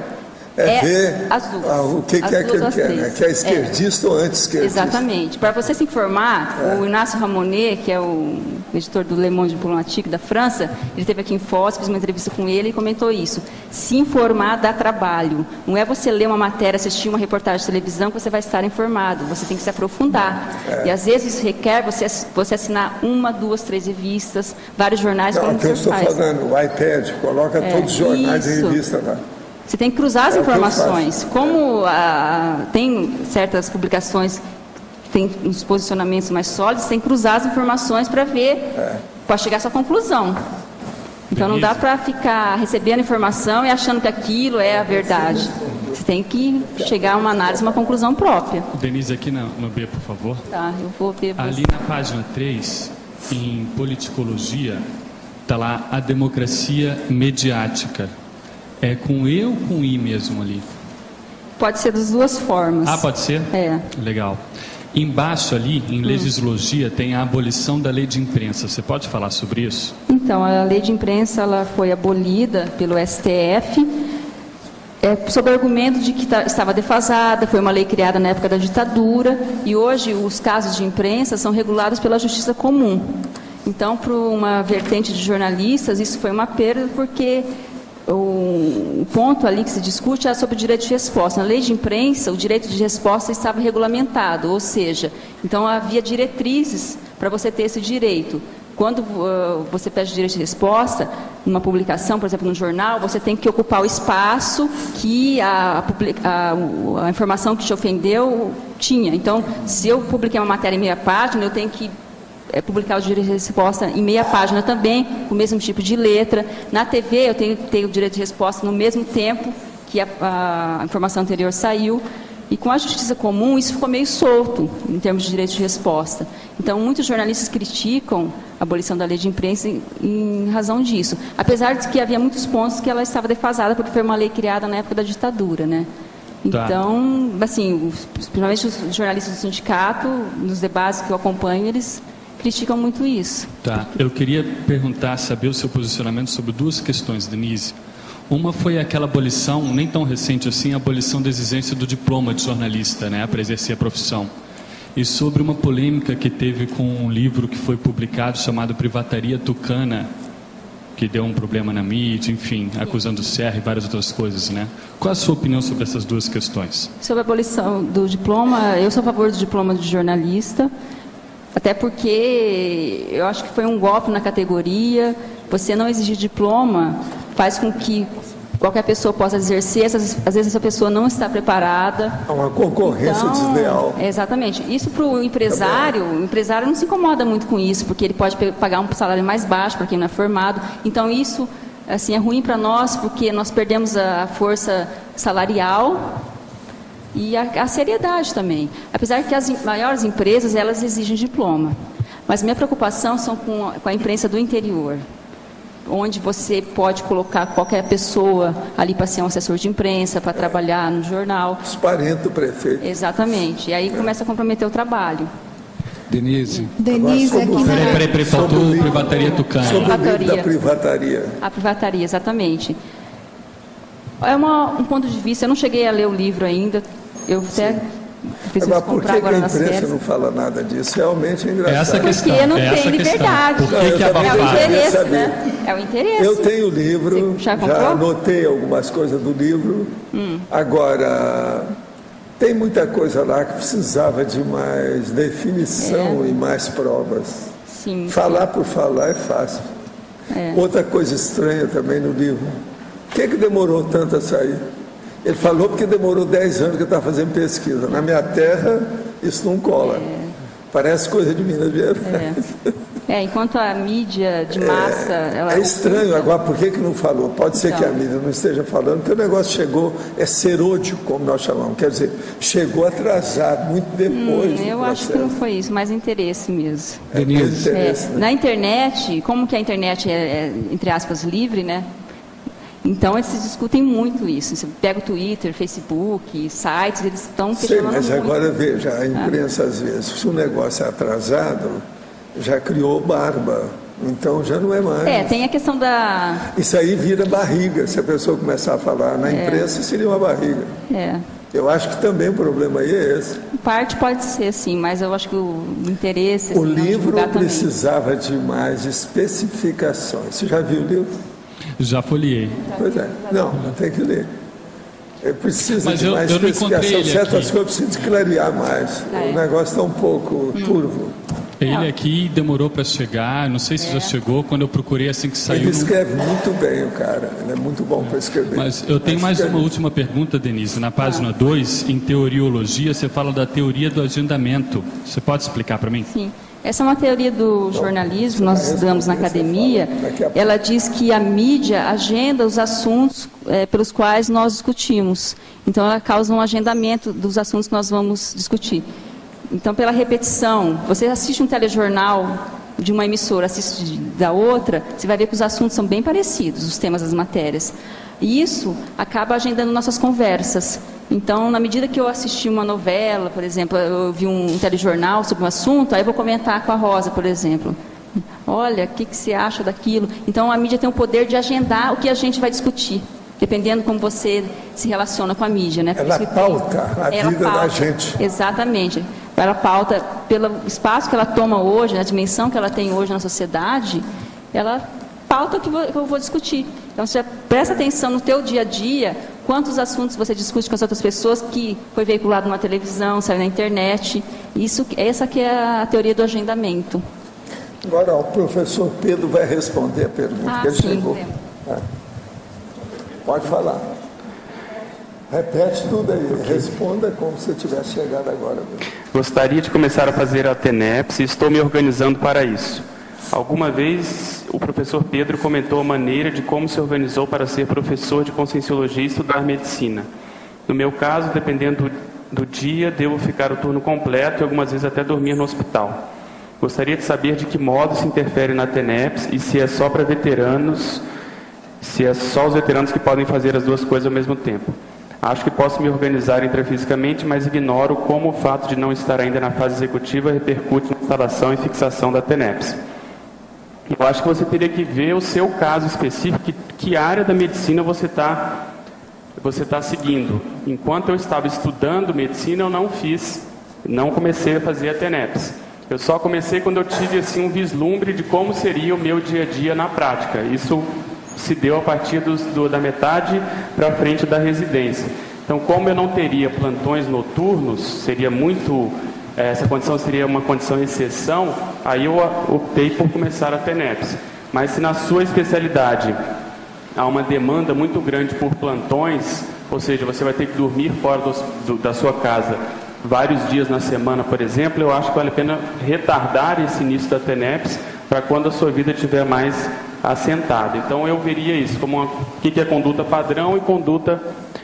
ver as duas. O que é que ele quer, né? Que é esquerdista ou anti-esquerdista. Exatamente. Para você se informar, o Inácio Ramonet, que é o editor do Le Monde Diplomatique da França, ele esteve aqui em Foz, fiz uma entrevista com ele e comentou isso. Se informar dá trabalho. Não é você ler uma matéria, assistir uma reportagem de televisão que você vai estar informado. Você tem que se aprofundar. E às vezes isso requer você assinar 1, 2, 3 revistas, vários jornais. Não, o que eu estou falando, o iPad, coloca todos os jornais e revistas lá. Você tem que cruzar as informações. Como tem certas publicações que têm uns posicionamentos mais sólidos, você tem que cruzar as informações para ver, para chegar à sua conclusão. Então não dá para ficar recebendo informação e achando que aquilo é a verdade. Você tem que chegar a uma análise, uma conclusão própria. Denise, aqui no B, por favor. Tá, eu vou ver. Ali na página 3, em politicologia, está lá a democracia mediática. É com E ou com I mesmo ali? Pode ser das duas formas. Ah, pode ser? É. Legal. Embaixo ali, em legislologia, tem a abolição da lei de imprensa. Você pode falar sobre isso? Então, a lei de imprensa ela foi abolida pelo STF sob o argumento de que estava defasada, foi uma lei criada na época da ditadura e hoje os casos de imprensa são regulados pela Justiça Comum. Então, para uma vertente de jornalistas, isso foi uma perda porque o ponto ali que se discute é sobre o direito de resposta. Na lei de imprensa, o direito de resposta estava regulamentado, ou seja, então havia diretrizes para você ter esse direito. Quando você pede direito de resposta, numa publicação, por exemplo, no jornal, você tem que ocupar o espaço que a informação que te ofendeu tinha. Então, se eu publiquei uma matéria em meia página, eu tenho que publicar o direito de resposta em meia página também, com o mesmo tipo de letra. Na TV, eu tenho que ter o direito de resposta no mesmo tempo que a informação anterior saiu. E com a Justiça Comum, isso ficou meio solto, em termos de direito de resposta. Então, muitos jornalistas criticam a abolição da lei de imprensa em razão disso. Apesar de que havia muitos pontos que ela estava defasada, porque foi uma lei criada na época da ditadura, né? Então, assim, principalmente os jornalistas do sindicato, nos debates que eu acompanho, eles criticam muito isso. Tá. Eu queria saber o seu posicionamento sobre duas questões, Denise. Uma foi aquela abolição, nem tão recente assim, a abolição da exigência do diploma de jornalista, né, para exercer a profissão. E sobre uma polêmica que teve com um livro que foi publicado chamado Privataria Tucana, que deu um problema na mídia, enfim, acusando o Serra e várias outras coisas, né? Qual a sua opinião sobre essas duas questões? Sobre a abolição do diploma, eu sou a favor do diploma de jornalista. Até porque eu acho que foi um golpe na categoria. Você não exigir diploma faz com que qualquer pessoa possa exercer. Às vezes essa pessoa não está preparada. É uma concorrência desleal. Exatamente. Isso para o empresário não se incomoda muito com isso, porque ele pode pagar um salário mais baixo para quem não é formado. Então isso assim, é ruim para nós, porque nós perdemos a força salarial e a seriedade também. Apesar que as maiores empresas, elas exigem diploma. Mas minha preocupação são com a imprensa do interior, onde você pode colocar qualquer pessoa ali para ser um assessor de imprensa, para trabalhar no jornal. Os parentes do prefeito. Exatamente. E aí começa a comprometer o trabalho. Denise. Denise, aqui Peraí, faltou Privataria Tucana. Sobre o livro da privataria. A privataria, exatamente. É um ponto de vista, eu não cheguei a ler o livro ainda. Eu até preciso comprar agora nas férias. Por que a imprensa não fala nada disso? Realmente é engraçado. Essa questão, porque não tem liberdade. Por que é abafado? É o interesse, né? É o interesse. Eu tenho o livro, já anotei algumas coisas do livro. Agora, tem muita coisa lá que precisava de mais definição e mais provas. Sim. Falar por falar é fácil. Outra coisa estranha também no livro. Por que demorou tanto a sair? Ele falou porque demorou 10 anos que eu estava fazendo pesquisa. Na minha terra, isso não cola. Parece coisa de Minas Gerais. Enquanto a mídia de massa... É estranho agora, por que não falou? Pode ser que a mídia não esteja falando, porque o negócio chegou, é serôdico, como nós chamamos, quer dizer, chegou atrasado, muito depois. Eu acho que não foi isso, mas interesse mesmo. Interesse, né? Na internet, como que a internet é, entre aspas, livre, né? Então, eles discutem muito isso. Você pega o Twitter, Facebook, sites, eles estão questionando muito. Mas agora, veja, a imprensa, às vezes, se o negócio é atrasado, já criou barba. Então, já não é mais. Tem a questão da... Isso aí vira barriga, se a pessoa começar a falar. Na imprensa, seria uma barriga. Eu acho que também o problema aí é esse. Parte pode ser, sim, mas eu acho que o interesse... O livro precisava de mais especificações. Você já viu o livro? Já folhei. Pois é. Não tem que ler. Precisa de mais especificação. Certas coisas precisam clarear mais. O negócio está um pouco turvo. Ele aqui demorou para chegar, não sei se já chegou, quando eu procurei assim que saiu... Ele escreve muito bem, o cara. Ele é muito bom para escrever. Mas eu tenho mais uma última pergunta, Denise. Na página 2, em Teoriologia, você fala da teoria do agendamento. Você pode explicar para mim? Sim. Essa é uma teoria do jornalismo, nós estudamos na academia. Ela diz que a mídia agenda os assuntos pelos quais nós discutimos. Então, ela causa um agendamento dos assuntos que nós vamos discutir. Então, pela repetição, você assiste um telejornal de uma emissora, assiste da outra, você vai ver que os assuntos são bem parecidos, os temas das matérias. E isso acaba agendando nossas conversas. Então, na medida que eu assisti uma novela, por exemplo, eu vi um telejornal sobre um assunto, aí eu vou comentar com a Rosa, por exemplo. Olha, o que você acha daquilo? Então, a mídia tem o poder de agendar o que a gente vai discutir, dependendo como você se relaciona com a mídia, né? Ela pauta a vida da gente. Exatamente. Ela pauta, pelo espaço que ela toma hoje, na dimensão que ela tem hoje na sociedade, ela pauta o que eu vou discutir. Então, você presta atenção no teu dia a dia, quantos assuntos você discute com as outras pessoas que foi veiculado na televisão, saiu na internet. Essa que é a teoria do agendamento. Agora, o professor Pedro vai responder a pergunta que ele chegou. Pode falar. Repete tudo aí, responda como se tivesse chegado agora. Gostaria de começar a fazer a TENEPS e estou me organizando para isso. Alguma vez o professor Pedro comentou a maneira de como se organizou para ser professor de Conscienciologia e estudar medicina. No meu caso, dependendo do dia, devo ficar o turno completo e algumas vezes até dormir no hospital. Gostaria de saber de que modo se interfere na TENEPS e se é só para veteranos, se é só os veteranos que podem fazer as duas coisas ao mesmo tempo. Acho que posso me organizar intrafisicamente, mas ignoro como o fato de não estar ainda na fase executiva repercute na instalação e fixação da TENEPS. Eu acho que você teria que ver o seu caso específico, que área da medicina você tá seguindo. Enquanto eu estava estudando medicina, eu não comecei a fazer a TENEPS. Eu só comecei quando eu tive assim, um vislumbre de como seria o meu dia a dia na prática. Isso se deu a partir da metade para frente da residência. Então, como eu não teria plantões noturnos, seria muito... essa condição seria uma condição exceção, aí eu optei por começar a TENEPS. Mas se na sua especialidade há uma demanda muito grande por plantões, ou seja, você vai ter que dormir fora da sua casa vários dias na semana, por exemplo, eu acho que vale a pena retardar esse início da TENEPS para quando a sua vida estiver mais assentada. Então eu veria isso como o que é conduta padrão e conduta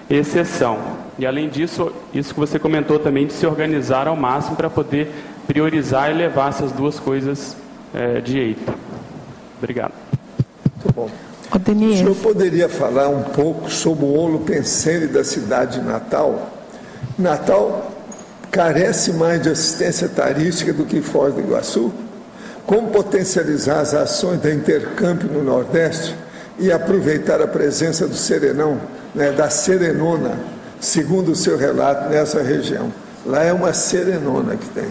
exceção. E além disso, isso que você comentou também de se organizar ao máximo para poder priorizar e levar essas duas coisas de jeito. Obrigado. Muito bom. O senhor poderia falar um pouco sobre o holopensene da cidade de Natal? Natal carece mais de assistência tarística do que Foz do Iguaçu? Como potencializar as ações da Intercâmbio no Nordeste e aproveitar a presença do Serenão, da Serenona, segundo o seu relato, nessa região? Lá é uma serenona que tem.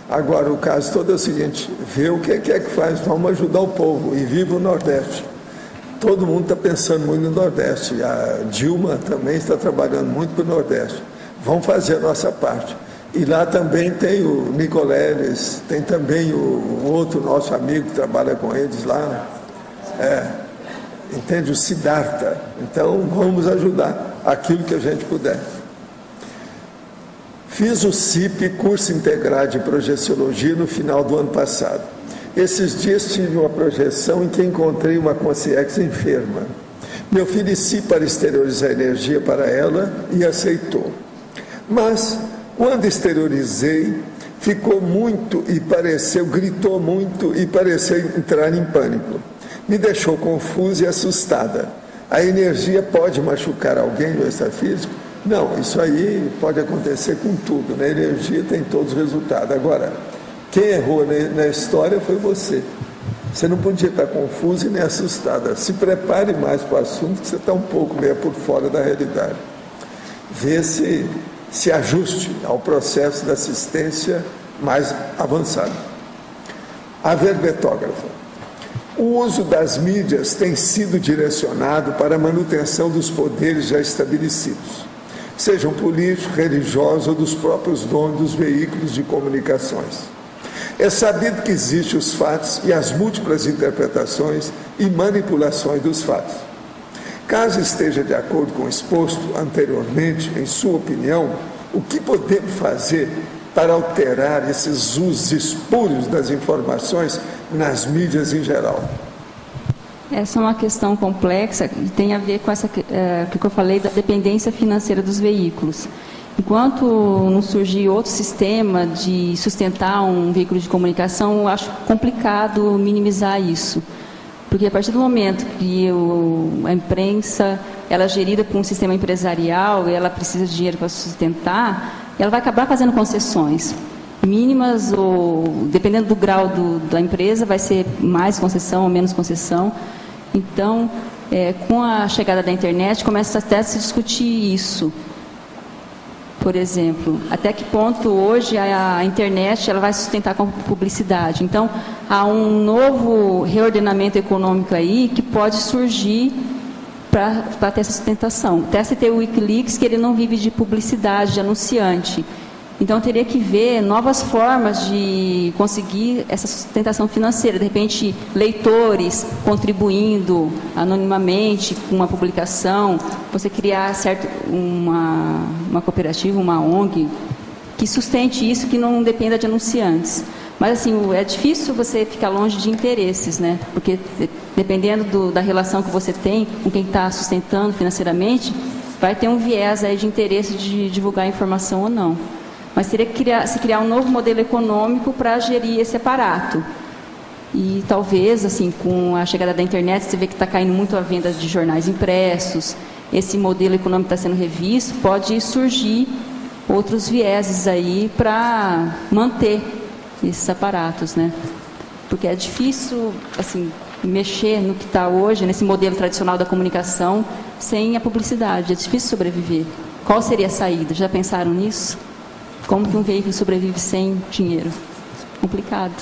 Agora, o caso todo é o seguinte, vê o que é que faz, vamos ajudar o povo, e viva o Nordeste. Todo mundo está pensando muito no Nordeste, a Dilma também está trabalhando muito para o Nordeste. Vamos fazer a nossa parte. E lá também tem o Nicoleles, tem também o outro nosso amigo que trabalha com eles lá, entende? O Siddhartha. Então, vamos ajudar aquilo que a gente puder. Fiz o CIP, curso integrado de projeciologia, no final do ano passado. Esses dias tive uma projeção em que encontrei uma consciência enferma. Me ofereci para exteriorizar energia para ela e aceitou. Mas, quando exteriorizei, ficou muito e gritou muito e pareceu entrar em pânico. Me deixou confusa e assustada. A energia pode machucar alguém no extrafísico? Não, isso aí pode acontecer com tudo, né? A energia tem todos os resultados. Agora, quem errou na história foi você. Você não podia estar confusa e nem assustada. Se prepare mais para o assunto, que você está um pouco meio por fora da realidade. Vê se ajuste ao processo da assistência mais avançado. A verbetógrafa. O uso das mídias tem sido direcionado para a manutenção dos poderes já estabelecidos, sejam políticos, religiosos ou dos próprios donos dos veículos de comunicações. É sabido que existem os fatos e as múltiplas interpretações e manipulações dos fatos. Caso esteja de acordo com o exposto anteriormente, em sua opinião, o que podemos fazer para alterar esses usos espúrios das informações nas mídias em geral? Essa é uma questão complexa e tem a ver com essa que eu falei da dependência financeira dos veículos. Enquanto não surgir outro sistema de sustentar um veículo de comunicação, eu acho complicado minimizar isso. Porque a partir do momento que a imprensa ela é gerida por um sistema empresarial e ela precisa de dinheiro para sustentar, ela vai acabar fazendo concessões mínimas ou, dependendo do grau da empresa, vai ser mais concessão ou menos concessão. Então, com a chegada da internet, começa até a se discutir isso. Por exemplo, até que ponto hoje a internet ela vai sustentar com publicidade. Então, há um novo reordenamento econômico aí que pode surgir para ter essa sustentação. Até se ter o Wikileaks, que ele não vive de publicidade, de anunciante. Então, teria que ver novas formas de conseguir essa sustentação financeira. De repente, leitores contribuindo anonimamente com uma publicação, você criar uma cooperativa, uma ONG, que sustente isso, que não dependa de anunciantes. Mas, assim, é difícil você ficar longe de interesses, né? Porque, dependendo da relação que você tem com quem está sustentando financeiramente, vai ter um viés aí de interesse de divulgar a informação ou não. Mas teria que se criar um novo modelo econômico para gerir esse aparato. E talvez, assim, com a chegada da internet, você vê que está caindo muito a venda de jornais impressos, esse modelo econômico está sendo revisto, pode surgir outros vieses aí para manter esses aparatos, né? Porque é difícil, assim, mexer no que está hoje, nesse modelo tradicional da comunicação, sem a publicidade. É difícil sobreviver. Qual seria a saída? Já pensaram nisso? Como que um veículo sobrevive sem dinheiro? Complicado.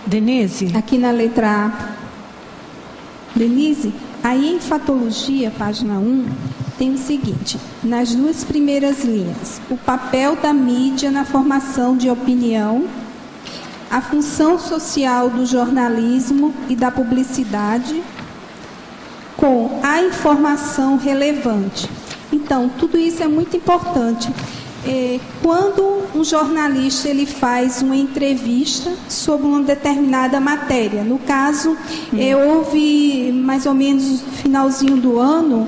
Denise? Aqui na letra A. Denise, aí em Fatologia, página 1, tem o seguinte, nas duas primeiras linhas, o papel da mídia na formação de opinião, a função social do jornalismo e da publicidade, com a informação relevante. Então, tudo isso é muito importante. Quando um jornalista ele faz uma entrevista sobre uma determinada matéria, no caso, houve mais ou menos no finalzinho do ano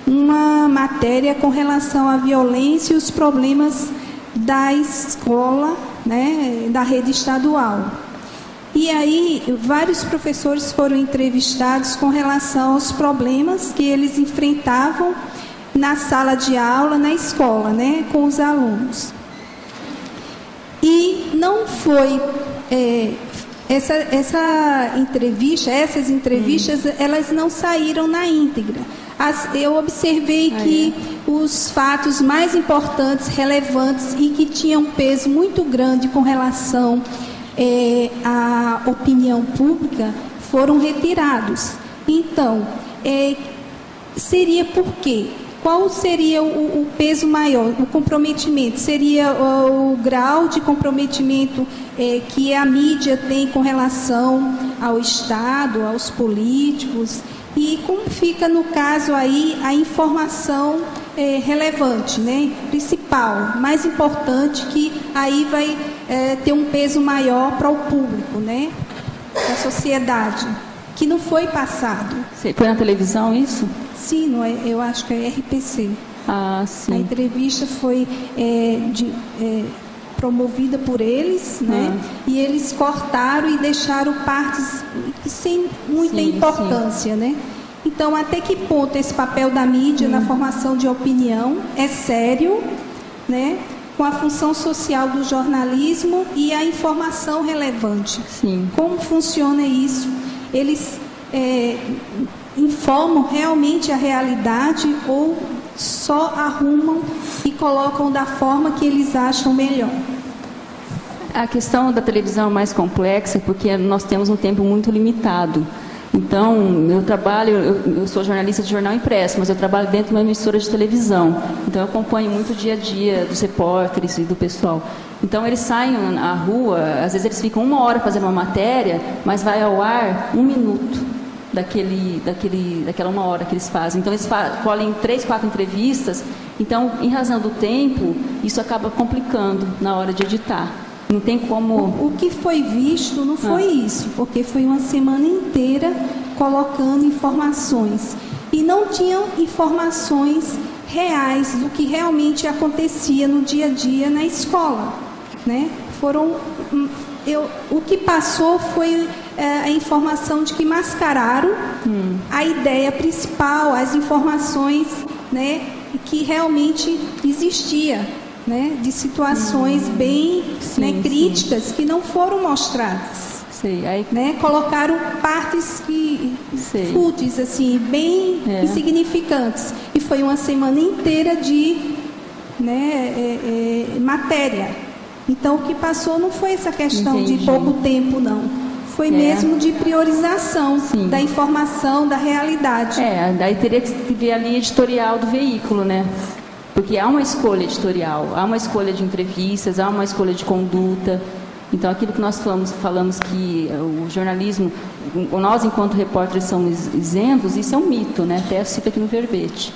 uma matéria com relação à violência e os problemas da escola, né, da rede estadual. E aí vários professores foram entrevistados com relação aos problemas que eles enfrentavam na sala de aula, na escola, né, com os alunos. E não foi essas entrevistas, elas não saíram na íntegra. Eu observei que os fatos mais importantes, relevantes e que tinham um peso muito grande com relação à opinião pública foram retirados. Então, seria por quê? Qual seria o peso maior, o comprometimento? Seria o grau de comprometimento que a mídia tem com relação ao Estado, aos políticos? E como fica, no caso, aí a informação relevante, né? Principal, mais importante, que aí vai ter um peso maior para o público, né? da sociedade, que não foi passado. Foi na televisão isso? Sim, não é, eu acho que é RPC. Ah, sim. A entrevista foi promovida por eles, né? E eles cortaram e deixaram partes sem muita importância, né? Então, até que ponto esse papel da mídia na formação de opinião é sério, né? Com a função social do jornalismo e a informação relevante. Sim. Como funciona isso? Eles informam realmente a realidade ou só arrumam e colocam da forma que eles acham melhor? A questão da televisão é mais complexa porque nós temos um tempo muito limitado. Então, eu sou jornalista de jornal impresso, mas eu trabalho dentro de uma emissora de televisão. Então, eu acompanho muito o dia a dia dos repórteres e do pessoal. Então, eles saem à rua, às vezes eles ficam 1 hora fazendo uma matéria, mas vai ao ar 1 minuto daquela 1 hora que eles fazem. Então, eles colhem 3, 4 entrevistas. Então, em razão do tempo, isso acaba complicando na hora de editar. Não tem como... O que foi visto não foi isso, porque foi uma semana inteira colocando informações. E não tinham informações reais do que realmente acontecia no dia a dia na escola, né? O que passou foi a informação de que mascararam a ideia principal, as informações, né, que realmente existia, né, de situações bem críticas que não foram mostradas. Aí... né, colocaram partes fúteis, assim, bem insignificantes. E foi uma semana inteira de matéria. Então, o que passou não foi essa questão de pouco tempo, não. Foi mesmo de priorização da informação, da realidade. Daí teria que ver a linha editorial do veículo, né? Porque há uma escolha editorial, há uma escolha de entrevistas, há uma escolha de conduta. Então, aquilo que nós falamos que o jornalismo, nós enquanto repórteres somos isentos, isso é um mito, né? Até cito aqui no verbete.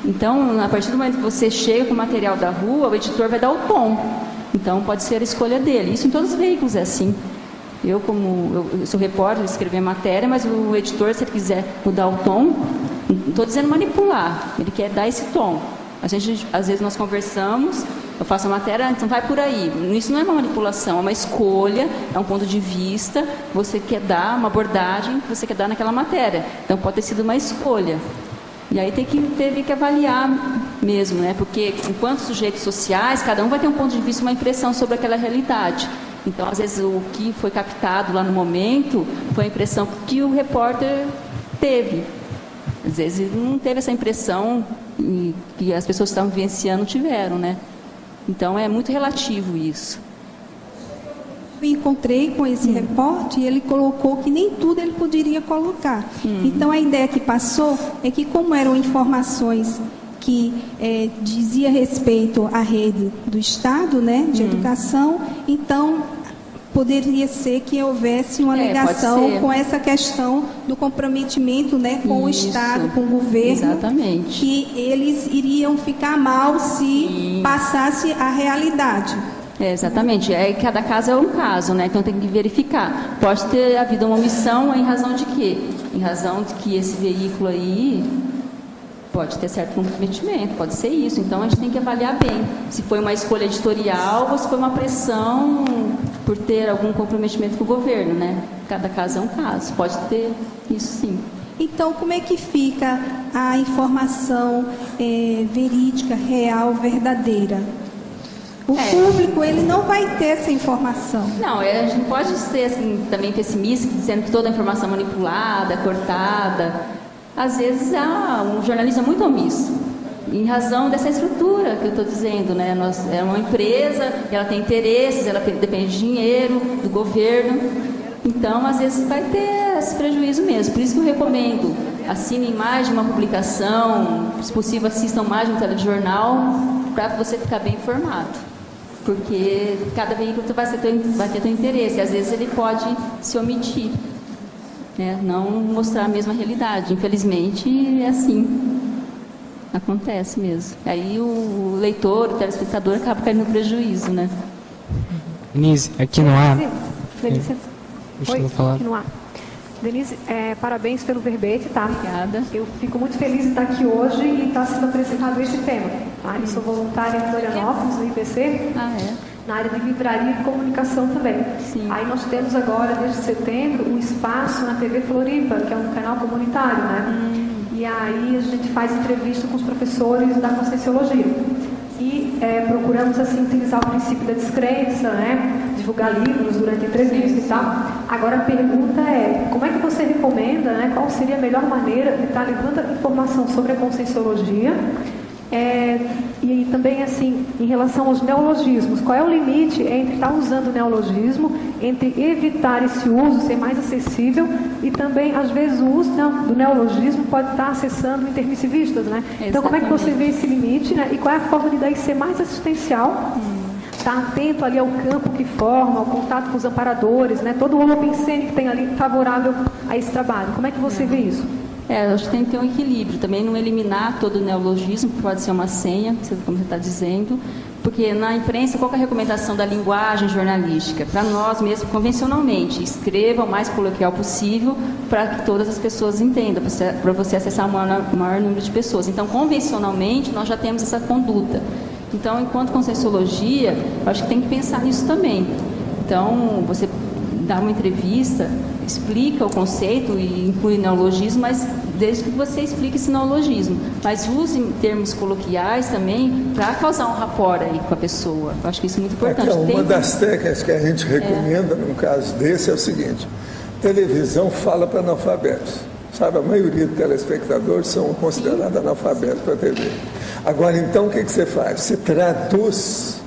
Então, a partir do momento que você chega com o material da rua, o editor vai dar o tom. Então, pode ser a escolha dele. Isso em todos os veículos é assim. Eu sou repórter, escrever matéria, mas o editor, se ele quiser mudar o tom, não estou dizendo manipular, ele quer dar esse tom. Às vezes nós conversamos, eu faço a matéria, então vai por aí. Isso não é uma manipulação, é uma escolha, é um ponto de vista, você quer dar uma abordagem que você quer dar naquela matéria. Então pode ter sido uma escolha. E aí teve que avaliar mesmo, né? Porque enquanto sujeitos sociais, cada um vai ter um ponto de vista, uma impressão sobre aquela realidade. Então, às vezes, o que foi captado lá no momento foi a impressão que o repórter teve. Às vezes não teve essa impressão que as pessoas que estavam vivenciando tiveram, né? Então, é muito relativo isso. Eu encontrei com esse repórter e ele colocou que nem tudo ele poderia colocar. Então, a ideia que passou é que, como eram informações que dizia respeito à rede do Estado, né, de educação, então poderia ser que houvesse uma ligação com essa questão do comprometimento, né, com o Estado, com o governo. Exatamente. Que eles iriam ficar mal se passasse a realidade. Exatamente. Cada caso é um caso, né? Então tem que verificar. Pode ter havido uma omissão em razão de quê? Em razão de que esse veículo aí pode ter certo comprometimento, pode ser isso. Então a gente tem que avaliar bem se foi uma escolha editorial ou se foi uma pressão por ter algum comprometimento com o governo, né? Cada caso é um caso. Pode ter isso, sim. Então, como é que fica a informação verídica, real, verdadeira? O público, ele não vai ter essa informação. Não, a gente pode ser assim, também pessimista, dizendo que toda a informação é manipulada, cortada. Às vezes um jornalismo é muito omisso, em razão dessa estrutura que eu estou dizendo, né? É uma empresa, ela tem interesses, ela depende de dinheiro, do governo. Então, às vezes, vai ter esse prejuízo mesmo. Por isso que eu recomendo, assinem mais de uma publicação, se possível, assistam mais de um telejornal, para você ficar bem informado. Porque cada veículo vai ter seu interesse. Às vezes ele pode se omitir, né? Não mostrar a mesma realidade. Infelizmente, é assim. Acontece mesmo. Aí o leitor, o telespectador acaba caindo no prejuízo, né? Denise, aqui no ar... Oi, falar. Continuar. Denise, parabéns pelo verbete, tá? Obrigada. Eu fico muito feliz de estar aqui hoje e estar sendo apresentado esse tema. Tá? Eu sou voluntária em Florianópolis, no IPC, na área de livraria e comunicação também. Sim. Aí nós temos agora, desde setembro, um espaço na TV Floripa, que é um canal comunitário, né? E aí a gente faz entrevista com os professores da Conscienciologia. E procuramos, assim, utilizar o princípio da descrença, né? Divulgar livros durante a entrevista e tal. Agora a pergunta é, como é que você recomenda, né? Qual seria a melhor maneira de estar levando informação sobre a Conscienciologia? E também, assim, em relação aos neologismos, qual é o limite entre estar usando o neologismo, entre evitar esse uso, ser mais acessível, e também, às vezes, o uso do neologismo pode estar acessando intermissivistas, né? Então, como é que você vê esse limite, né? E qual é a forma de daí ser mais assistencial? Estar atento ali ao campo que forma, ao contato com os amparadores, né? Todo o holopensene que tem ali favorável a esse trabalho. Como é que você vê isso? Acho que tem que ter um equilíbrio, também não eliminar todo o neologismo, que pode ser uma senha, como você está dizendo, porque na imprensa, qual que é a recomendação da linguagem jornalística? Para nós mesmos, convencionalmente, escreva o mais coloquial possível para que todas as pessoas entendam, para você acessar o maior número de pessoas. Então, convencionalmente, nós já temos essa conduta. Então, enquanto Conscienciologia, eu acho que tem que pensar nisso também. Então, você dá uma entrevista, explica o conceito e inclui neologismo, mas desde que você explique esse neologismo. Mas use termos coloquiais também para causar um rapport aí com a pessoa. Eu acho que isso é muito importante. Uma das técnicas que a gente recomenda num caso desse é o seguinte: televisão fala para analfabetos. Sabe, a maioria dos telespectadores são considerados analfabetos para a TV. Agora, então, o que você faz? Você traduz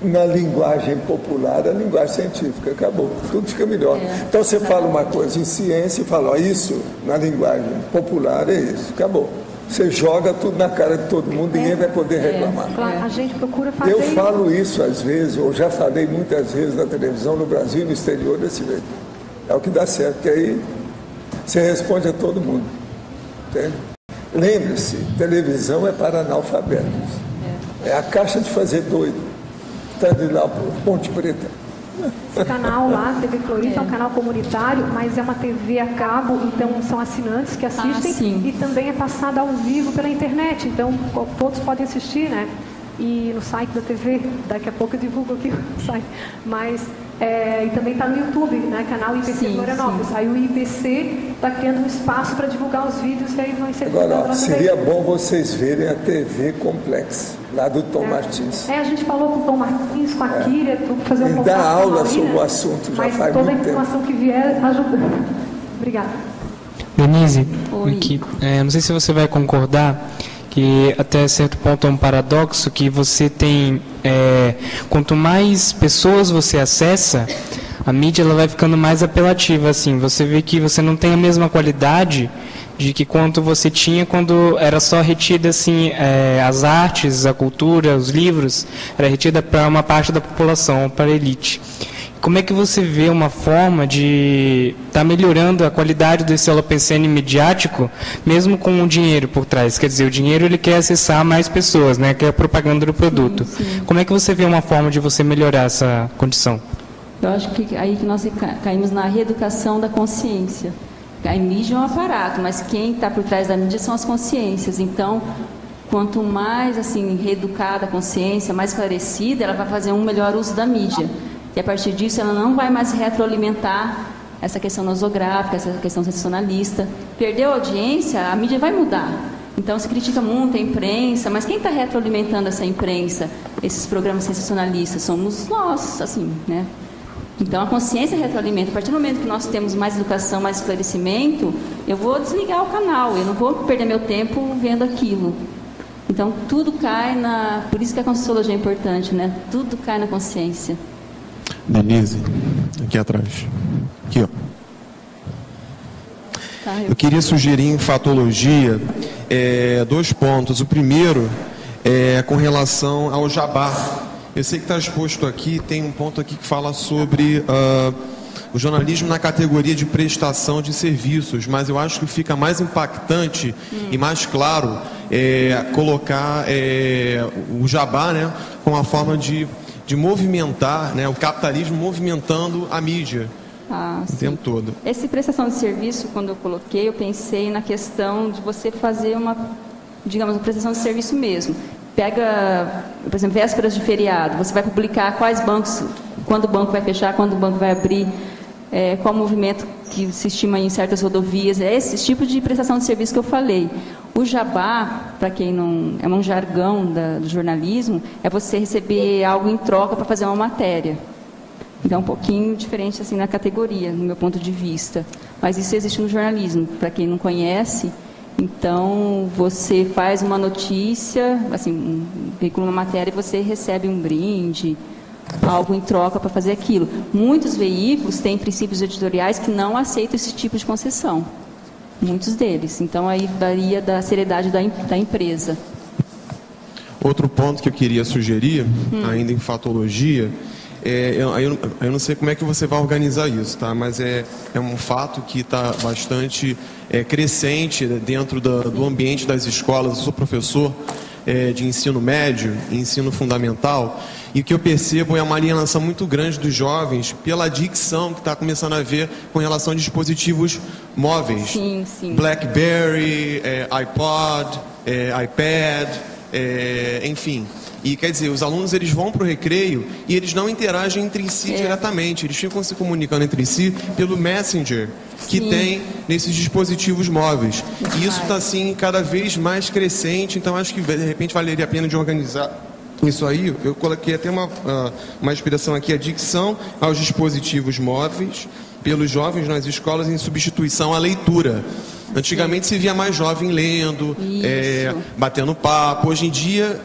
na linguagem popular, a linguagem científica, acabou, tudo fica melhor. Então você fala uma coisa em ciência e fala, isso na linguagem popular é isso, acabou. Você joga tudo na cara de todo mundo e ninguém vai poder reclamar. Claro, a gente procura fazer. Eu falo isso às vezes, ou já falei muitas vezes na televisão, no Brasil e no exterior desse jeito. É o que dá certo, porque aí você responde a todo mundo. Entende? Lembre-se, televisão é para analfabetos. É a caixa de fazer doido. Está de lá para Ponte Preta. Esse canal lá, TV Floripa, é um canal comunitário, mas é uma TV a cabo, então são assinantes que assistem e também é passada ao vivo pela internet, então todos podem assistir, né? E no site da TV, daqui a pouco eu divulgo aqui o site, mas e também está no YouTube, né? Canal IPC Florianópolis. Aí o IPC está criando um espaço para divulgar os vídeos que aí vão ser divulgados. Agora, seria bom vocês verem a TV Complex, lá do Tom Martins. A gente falou com o Tom Martins, com a Kíria, fazer um Ele dá aula sobre o assunto, já faz muito tempo. Mas toda a informação que vier ajuda. Obrigada. Denise, aqui, não sei se você vai concordar, que até certo ponto é um paradoxo que você tem, quanto mais pessoas você acessa, a mídia ela vai ficando mais apelativa, assim, você vê que você não tem a mesma qualidade de que quanto você tinha quando era só retida, assim, as artes, a cultura, os livros, era retida para uma parte da população, para a elite. Como é que você vê uma forma de estar melhorando a qualidade desse holopensene midiático, mesmo com o dinheiro por trás? Quer dizer, o dinheiro ele quer acessar mais pessoas, né? Que é a propaganda do produto. Sim. Como é que você vê uma forma de você melhorar essa condição? Eu acho que aí que nós caímos na reeducação da consciência. A mídia é um aparato, mas quem está por trás da mídia são as consciências. Então, quanto mais assim reeducada a consciência, mais esclarecida, ela vai fazer um melhor uso da mídia. E a partir disso ela não vai mais retroalimentar essa questão nosográfica, essa questão sensacionalista. Perdeu a audiência, a mídia vai mudar. Então se critica muito a imprensa, mas quem está retroalimentando essa imprensa, esses programas sensacionalistas? Somos nós, assim, né? Então a consciência retroalimenta. A partir do momento que nós temos mais educação, mais esclarecimento, eu vou desligar o canal, eu não vou perder meu tempo vendo aquilo. Então tudo cai na... Por isso que a Conscienciologia é importante, né? Tudo cai na consciência. Denise, aqui atrás. Aqui, ó. Eu queria sugerir em fatologia 2 pontos. O primeiro é com relação ao jabá. Eu sei que está exposto aqui, tem um ponto aqui que fala sobre o jornalismo na categoria de prestação de serviços, mas eu acho que fica mais impactante e mais claro colocar o jabá, né, com a forma de movimentar, né, o capitalismo movimentando a mídia. o tempo todo. Essa prestação de serviço, quando eu coloquei, eu pensei na questão de você fazer uma prestação de serviço mesmo. Pega, por exemplo, vésperas de feriado, você vai publicar quais bancos, quando o banco vai fechar, quando o banco vai abrir, qual o movimento que se estima em certas rodovias, é esse tipo de prestação de serviço que eu falei. O jabá, para quem não é um jargão do jornalismo, é você receber algo em troca para fazer uma matéria. Então, um pouquinho diferente assim na categoria, no meu ponto de vista. Mas isso existe no jornalismo, para quem não conhece. Então, você faz uma notícia, assim, veicula uma matéria e você recebe um brinde, algo em troca para fazer aquilo. Muitos veículos têm princípios editoriais que não aceitam esse tipo de concessão. Muitos deles. Então, aí varia da seriedade da empresa. Outro ponto que eu queria sugerir, ainda em fatologia, eu não sei como é que você vai organizar isso, tá? Mas é um fato que está bastante crescente dentro do ambiente das escolas. Eu sou professor de ensino médio e ensino fundamental, e o que eu percebo é uma alienação muito grande dos jovens pela adicção que está começando a haver com relação a dispositivos móveis. Sim, sim. BlackBerry, iPod, iPad, enfim. E quer dizer, os alunos eles vão para o recreio e eles não interagem entre si diretamente, eles ficam se comunicando entre si pelo Messenger que tem nesses dispositivos móveis. E isso está assim cada vez mais crescente, então acho que de repente valeria a pena de organizar isso aí. Eu coloquei até uma inspiração aqui, adicção aos dispositivos móveis pelos jovens nas escolas em substituição à leitura. Antigamente se via mais jovem lendo, batendo papo. Hoje em dia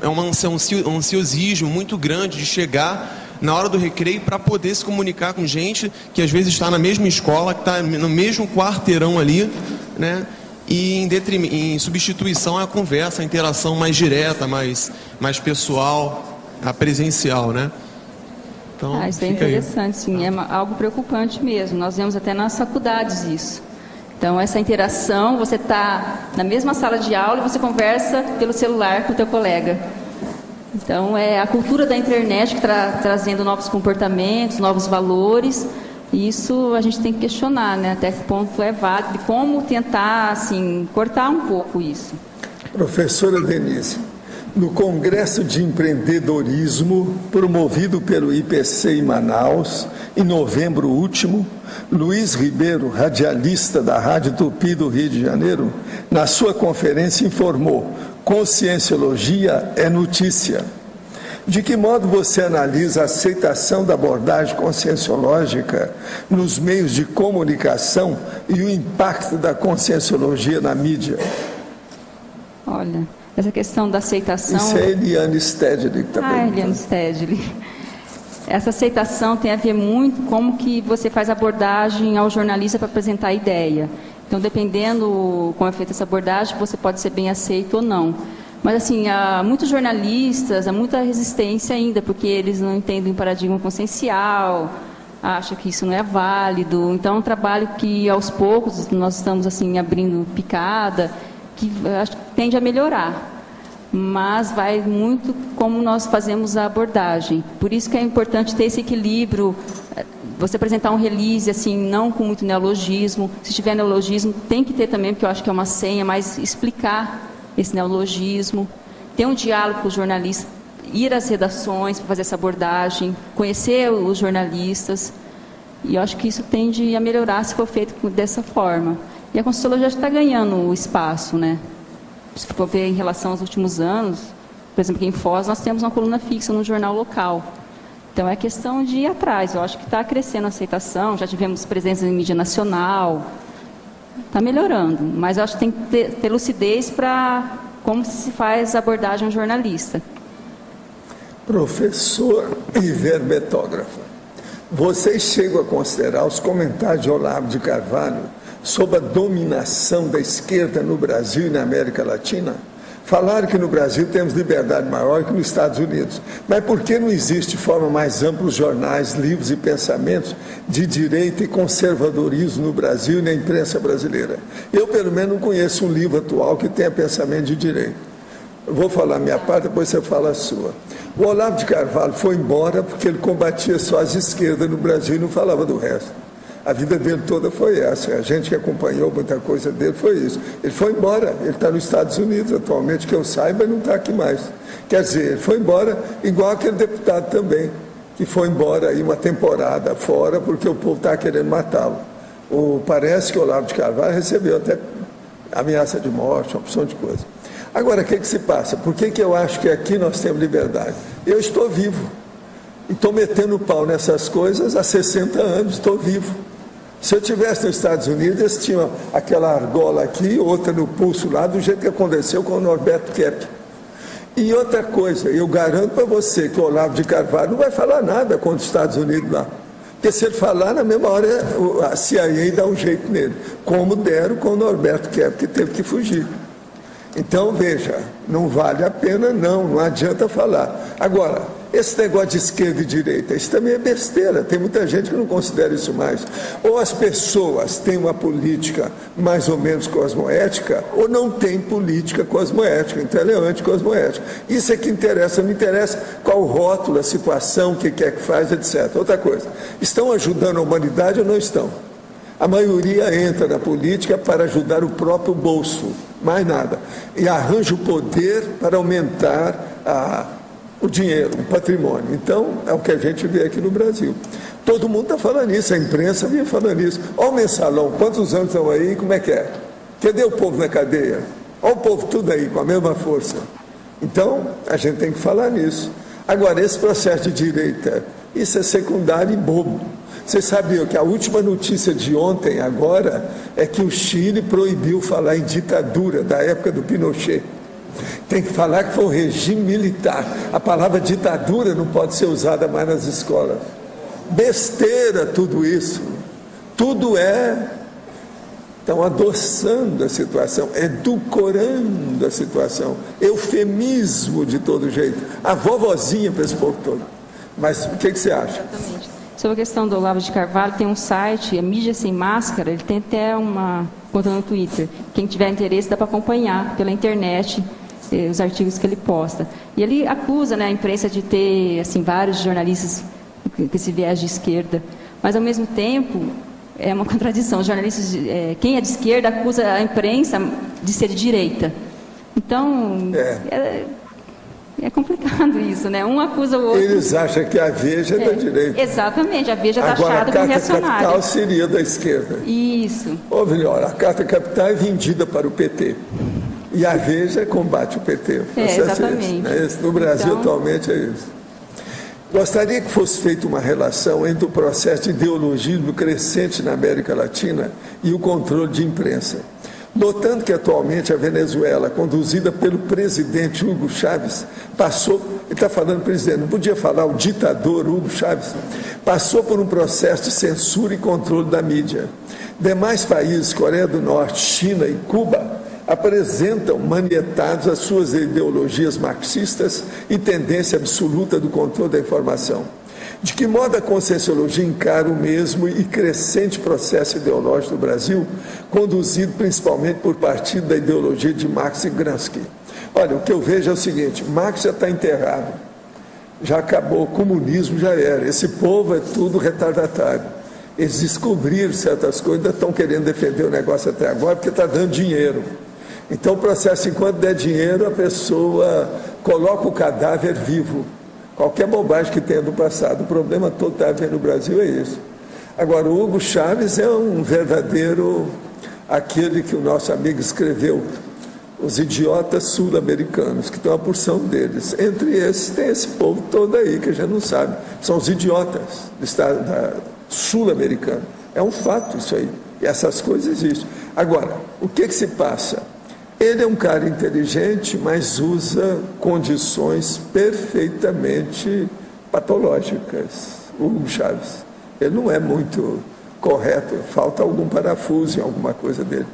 um ansiosismo muito grande de chegar na hora do recreio para poder se comunicar com gente que às vezes está na mesma escola, que está no mesmo quarteirão ali, né? E em substituição à conversa, à interação mais direta, mais pessoal, a presencial, né? Então, isso é interessante, sim. É algo preocupante mesmo. Nós vemos até nas faculdades isso. Então, essa interação, você está na mesma sala de aula e você conversa pelo celular com o teu colega. Então, é a cultura da internet que está trazendo novos comportamentos, novos valores. E isso a gente tem que questionar, né? Até que ponto é válido e como tentar, assim, cortar um pouco isso. Professora Denise, no Congresso de Empreendedorismo, promovido pelo IPC em Manaus, em novembro último, Luiz Ribeiro, radialista da Rádio Tupi do Rio de Janeiro, na sua conferência informou: conscienciologia é notícia. De que modo você analisa a aceitação da abordagem conscienciológica nos meios de comunicação e o impacto da conscienciologia na mídia? Olha, essa questão da aceitação... Isso é Eliane Stedley que está perguntando. Eliane Stedley. Essa aceitação tem a ver muito com como que você faz abordagem ao jornalista para apresentar a ideia. Então, dependendo como é feita essa abordagem, você pode ser bem aceito ou não. Mas, assim, há muitos jornalistas, há muita resistência ainda, porque eles não entendem o paradigma consciencial, acham que isso não é válido. Então, é um trabalho que, aos poucos, nós estamos, assim, abrindo picada, que acho que tende a melhorar. Mas vai muito como nós fazemos a abordagem. Por isso que é importante ter esse equilíbrio, você apresentar um release, assim, não com muito neologismo. Se tiver neologismo, tem que ter também, porque eu acho que é uma senha, mas explicar esse neologismo, ter um diálogo com os jornalistas, ir às redações para fazer essa abordagem, conhecer os jornalistas, e eu acho que isso tende a melhorar se for feito dessa forma. E a Conscienciologia já está ganhando o espaço, né? Se for ver em relação aos últimos anos, por exemplo, aqui em Foz, nós temos uma coluna fixa no jornal local. Então, é questão de ir atrás. Eu acho que está crescendo a aceitação, já tivemos presença em mídia nacional, está melhorando, mas eu acho que tem que ter lucidez para como se faz a abordagem jornalista. Professor e verbetógrafo, vocês chegam a considerar os comentários de Olavo de Carvalho sobre a dominação da esquerda no Brasil e na América Latina? Falaram que no Brasil temos liberdade maior que nos Estados Unidos. Mas por que não existe de forma mais ampla os jornais, livros e pensamentos de direita e conservadorismo no Brasil e na imprensa brasileira? Eu, pelo menos, não conheço um livro atual que tenha pensamento de direita. Eu vou falar a minha parte, depois você fala a sua. O Olavo de Carvalho foi embora porque ele combatia só as esquerdas no Brasil e não falava do resto. A vida dele toda foi essa. A gente que acompanhou muita coisa dele foi isso. Ele foi embora, ele está nos Estados Unidos atualmente, que eu saiba, e não está aqui mais. Quer dizer, ele foi embora igual aquele deputado também, que foi embora aí uma temporada fora porque o povo está querendo matá-lo. Parece que o Olavo de Carvalho recebeu até ameaça de morte, uma opção de coisa. Agora, o que se passa? Por que eu acho que aqui nós temos liberdade? Eu estou vivo. E estou metendo o pau nessas coisas há 60 anos, estou vivo. Se eu estivesse nos Estados Unidos, eles tinham aquela argola aqui, outra no pulso lá, do jeito que aconteceu com o Norberto Kepp. E outra coisa, eu garanto para você que o Olavo de Carvalho não vai falar nada contra os Estados Unidos lá. Porque se ele falar, na mesma hora a CIA dá um jeito nele. Como deram com o Norberto Kepp, que teve que fugir. Então, veja, não vale a pena não adianta falar. Agora, esse negócio de esquerda e direita, isso também é besteira, tem muita gente que não considera isso mais. Ou as pessoas têm uma política mais ou menos cosmoética, ou não tem política cosmoética, então ela é anticosmoética. Isso é que interessa, não interessa qual o rótulo, a situação, o que quer que faz, etc. Outra coisa, estão ajudando a humanidade ou não estão? A maioria entra na política para ajudar o próprio bolso, mais nada. E arranja o poder para aumentar o dinheiro, o patrimônio. Então, é o que a gente vê aqui no Brasil. Todo mundo está falando isso, a imprensa vinha falando isso. Olha o mensalão, quantos anos estão aí, como é que é? Cadê o povo na cadeia? Olha o povo tudo aí, com a mesma força. Então, a gente tem que falar nisso. Agora, esse processo de direita, isso é secundário e bobo. Vocês sabiam que a última notícia de ontem, agora, é que o Chile proibiu falar em ditadura da época do Pinochet. Tem que falar que foi um regime militar. A palavra ditadura não pode ser usada mais nas escolas. Besteira tudo isso. Tudo estão adoçando a situação, edulcorando a situação, eufemismo de todo jeito. A vovozinha para esse povo todo. Mas o que você acha? Exatamente. Sobre a questão do Olavo de Carvalho, tem um site, a Mídia Sem Máscara, ele tem até uma conta no Twitter. Quem tiver interesse dá para acompanhar pela internet os artigos que ele posta. E ele acusa, né, a imprensa de ter assim, vários jornalistas com esse viés de esquerda. Mas, ao mesmo tempo, é uma contradição. Os jornalistas, quem é de esquerda acusa a imprensa de ser de direita. Então, é complicado isso, né? Um acusa o outro. Eles acham que a Veja é da direita. Exatamente, a Veja está achada como reacionária. A Carta Capital seria da esquerda. Isso. Ou melhor, a Carta Capital é vendida para o PT. E a Veja combate o PT. Exatamente. No Brasil, atualmente, é isso. Gostaria que fosse feita uma relação entre o processo de ideologismo crescente na América Latina e o controle de imprensa. Notando que atualmente a Venezuela, conduzida pelo presidente Hugo Chávez, ele está falando presidente, não podia falar o ditador Hugo Chávez, passou por um processo de censura e controle da mídia. Demais países, Coreia do Norte, China e Cuba, apresentam manietados as suas ideologias marxistas e tendência absoluta do controle da informação. De que modo a Conscienciologia encara o mesmo e crescente processo ideológico do Brasil, conduzido principalmente por partido da ideologia de Marx e Gramsci? Olha, o que eu vejo é o seguinte, Marx já está enterrado, já acabou, o comunismo já era, esse povo é tudo retardatário. Eles descobriram certas coisas, ainda estão querendo defender o negócio até agora, porque está dando dinheiro. Então o processo, enquanto der dinheiro, a pessoa coloca o cadáver vivo. Qualquer bobagem que tenha do passado, o problema todo que está havendo no Brasil é isso. Agora, o Hugo Chávez é um verdadeiro, aquele que o nosso amigo escreveu, os idiotas sul-americanos, que tem uma porção deles. Entre esses tem esse povo todo aí, que a gente não sabe. São os idiotas do estado sul-americano. É um fato isso aí. E essas coisas existem. Agora, o que se passa? Ele é um cara inteligente, mas usa condições perfeitamente patológicas, o Hugo Chávez. Ele não é muito correto, falta algum parafuso em alguma coisa dele,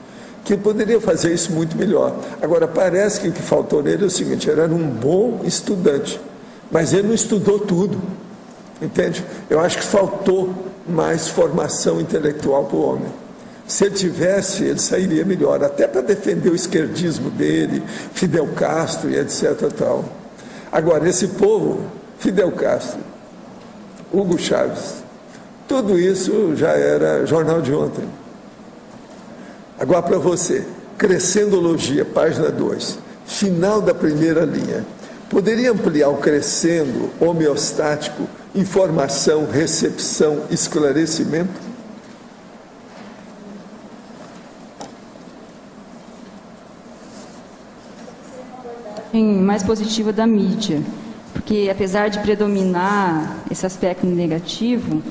que poderia fazer isso muito melhor. Agora, parece que o que faltou nele é o seguinte, ele era um bom estudante, mas ele não estudou tudo, entende? Eu acho que faltou mais formação intelectual para o homem. Se ele tivesse, ele sairia melhor, até para defender o esquerdismo dele, Fidel Castro e etc. Tal. Agora, esse povo, Fidel Castro, Hugo Chávez, tudo isso já era jornal de ontem. Agora, para você, Crescendologia, página 2, final da primeira linha. Poderia ampliar o crescendo homeostático, informação, recepção, esclarecimento? Mais positiva da mídia, porque apesar de predominar esse aspecto negativo,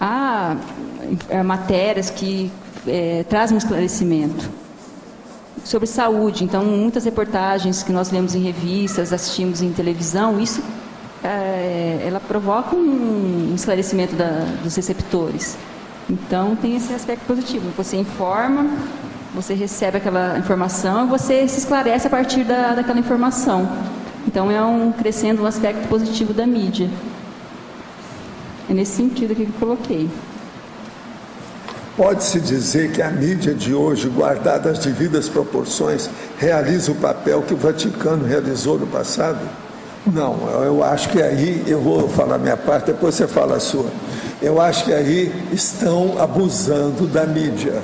há matérias que trazem um esclarecimento sobre saúde. Então, muitas reportagens que nós lemos em revistas, assistimos em televisão, isso ela provoca um esclarecimento dos receptores. Então, tem esse aspecto positivo. Você informa, você recebe aquela informação e você se esclarece a partir daquela informação. Então, crescendo um aspecto positivo da mídia. É nesse sentido que eu coloquei. Pode-se dizer que a mídia de hoje, guardada as devidas proporções, realiza o papel que o Vaticano realizou no passado? Não, eu acho que aí, eu vou falar a minha parte, depois você fala a sua. Eu acho que aí estão abusando da mídia.